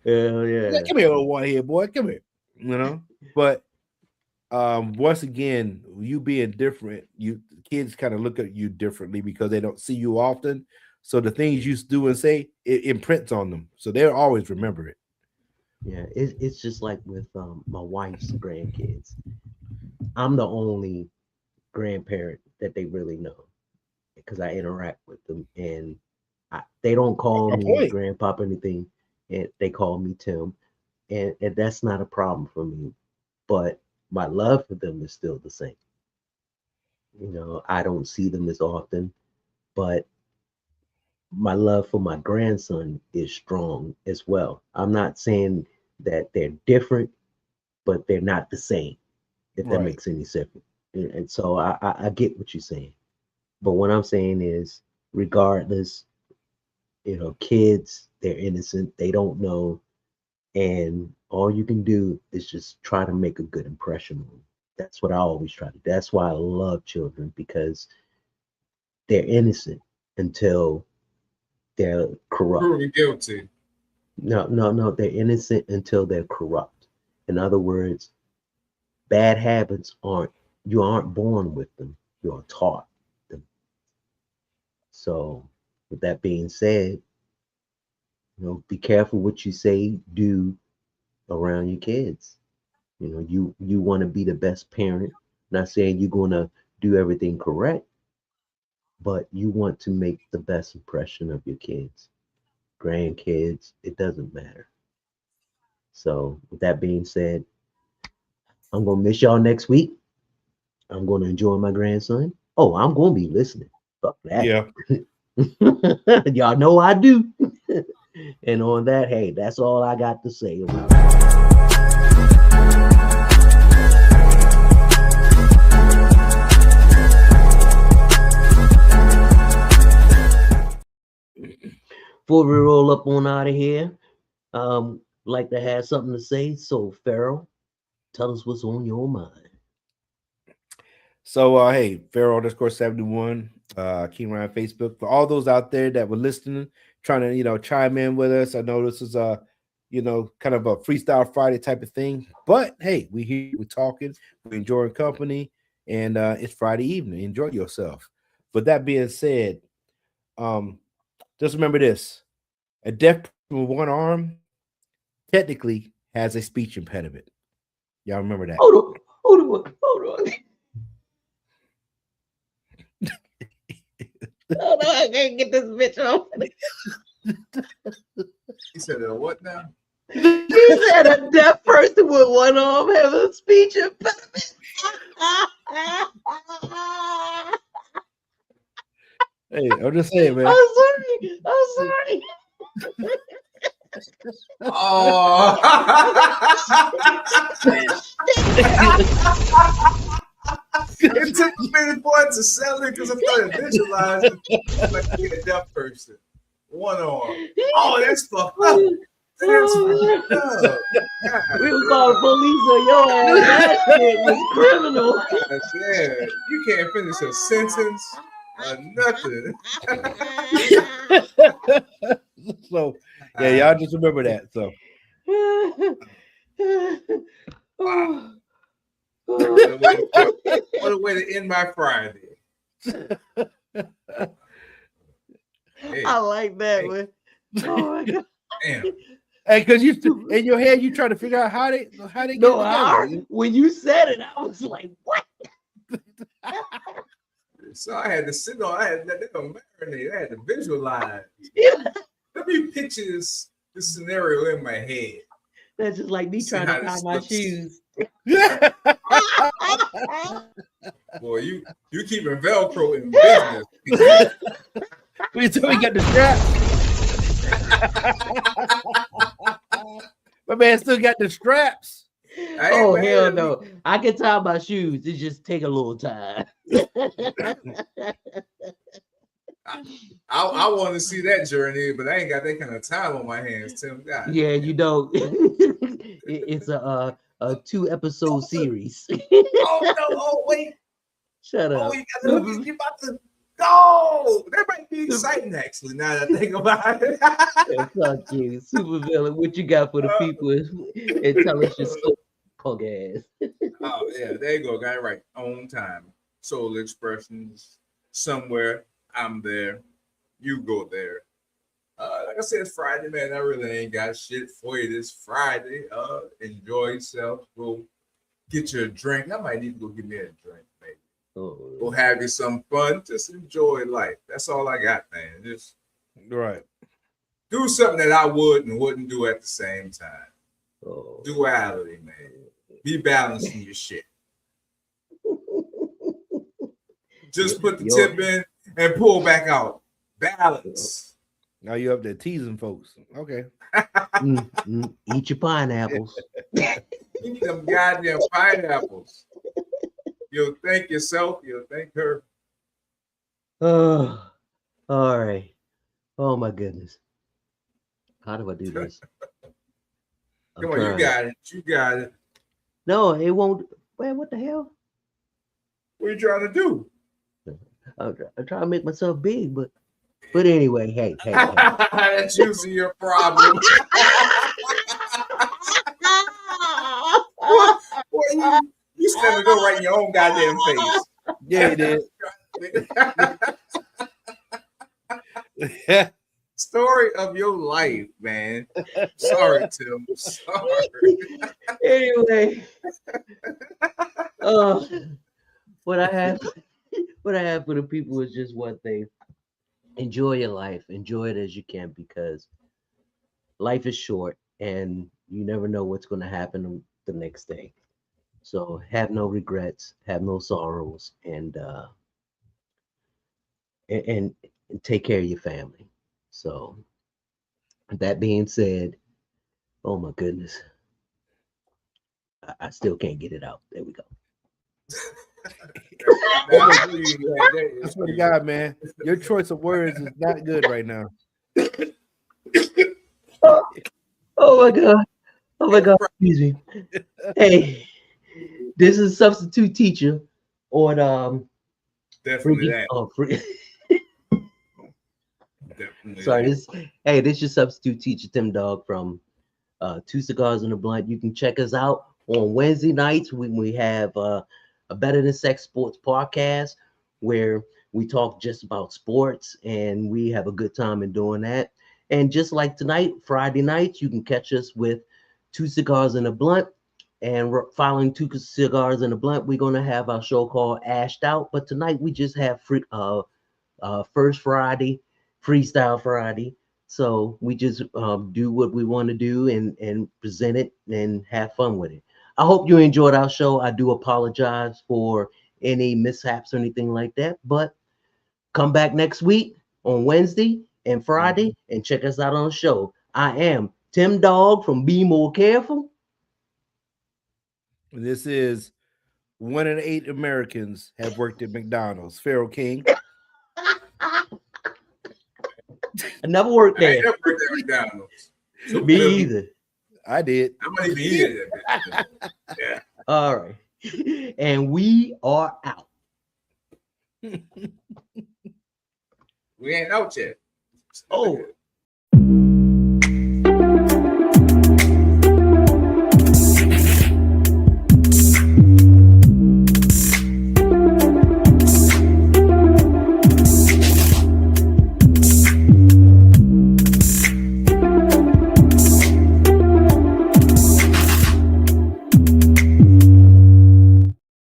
Hell yeah. Come here, little waterhead boy. Come here. You know, but once again, you being different, kids kind of look at you differently because they don't see you often. So the things you do and say, it imprints on them. So they'll always remember it. Yeah, it's just like with my wife's grandkids. I'm the only grandparent that they really know because I interact with them, and they don't call me grandpapa or anything, and they call me Tim, and that's not a problem for me. But my love for them is still the same. You know, I don't see them as often, but my love for my grandson is strong as well. I'm not saying that they're different, but they're not the same, if that makes any sense. And so I get what you're saying. But what I'm saying is, regardless, you know, kids, they're innocent, they don't know. And all you can do is just try to make a good impression on them. That's what I always try to do. That's why I love children, because they're innocent until they're corrupt. Proven guilty. No, they're innocent until they're corrupt. In other words, bad habits you aren't born with them, you're taught them. So with that being said, you know, be careful what you say, do around your kids. You know, you want to be the best parent. Not saying you're going to do everything correct, but you want to make the best impression of your kids, grandkids, it doesn't matter. So with that being said, I'm going to miss y'all next week. I'm going to enjoy my grandson. Oh, I'm going to be listening. Fuck that. Yeah. Y'all know I do. And on that, hey, that's all I got to say about Before we roll up on out of here, like to have something to say. So, Farrell, tell us what's on your mind. So, hey, Farrell _71, King Ryan Facebook. For all those out there that were listening, trying to, you know, chime in with us. I know this is you know, kind of a Freestyle Friday type of thing. But hey, we here, we're talking, we're enjoying company, and it's Friday evening. Enjoy yourself. But that being said, just remember this: a deaf person with one arm technically has a speech impediment. Y'all remember that? Hold on. Hold on, I can't get this bitch off. He said, what now? He said a deaf person with one arm has a speech impediment. Hey, I'm just saying, man. I'm sorry. Oh. It took a minute for it to settle it because I started visualizing like a deaf person. One arm. Oh, that's fucked up. That's fucked up. We would call the police on your ass. That shit was criminal. Yeah, you can't finish a sentence or nothing. So, yeah, y'all just remember that. So, wow. What a way to end my Friday. Hey, I like that, man. Oh my god. Damn. Hey, because you in your head you try to figure out how they get together. When you said it, I was like, what? So I had to sit on. I had to marinate. I had to visualize. Let me picture this scenario in my head. That's just like me trying to tie my shoes. Boy, you keeping Velcro in business. We got the strap. My man still got the straps. Oh, hell no. I can tie my shoes. It just take a little time. I want to see that journey, but I ain't got that kind of time on my hands, Tim. God. Yeah, you know, it's a 2-episode series. Oh no! Oh wait! Shut Oh, up. you got to look. You about to go? That might be exciting, actually. Now that I think about it. Yeah, fuck you, super villain. What you got for the people? And tell us your story, punk ass. Oh yeah, there you go. Got it right on time. Soul Expressions. Somewhere I'm there. You go there. Like I said, it's Friday, man. I really ain't got shit for you this Friday. Enjoy yourself. Go get you a drink. I might need to go get me a drink, maybe. Go have you some fun. Just enjoy life. That's all I got, man. Just do something that I would and wouldn't do at the same time. Duality, man. Be balancing your shit. Just put the tip in and pull back out. Balance. Now you up there teasing folks. Okay. Eat your pineapples. Eat them goddamn pineapples. You'll thank yourself. You'll thank her. Oh, all right. Oh my goodness. How do I do this? Come on, you got it. You got it. No, it won't. Man, what the hell? What are you trying to do? I'm trying to make myself big, but anyway, hey. That's usually your problem. Boy, you stand to go right in your own goddamn face. Yeah, you did. Story of your life, man. Sorry, Tim. Sorry. Anyway, what I have for the people is just one thing. Enjoy your life. Enjoy it as you can, because life is short and you never know what's going to happen the next day. So have no regrets, have no sorrows, and take care of your family. So that being said, oh my goodness, I still can't get it out. There we go. I swear to God, man, your choice of words is not good right now. Oh my God, excuse me. Hey, this is substitute teacher on definitely that. Sorry, this is your substitute teacher Tim Dog from 2 Cigars and a Blunt. You can check us out on Wednesday nights when we have a Better Than Sex Sports podcast, where we talk just about sports and we have a good time in doing that. And just like tonight, Friday nights, you can catch us with 2 Cigars and a Blunt. And following 2 Cigars and a Blunt, we're going to have our show called Ashed Out. But tonight we just have First Friday, Freestyle Friday. So we just do what we want to do and present it and have fun with it. I hope you enjoyed our show. I do apologize for any mishaps or anything like that, but come back next week on Wednesday and Friday and check us out on the show. I am Tim Dog from Be More Careful. This is 1 in 8 Americans have worked at McDonald's. Pharaoh King. I never worked there. I never worked at McDonald's. Me either. I did. I might even eat it. Yeah. All right. And we are out. We ain't out yet. Oh.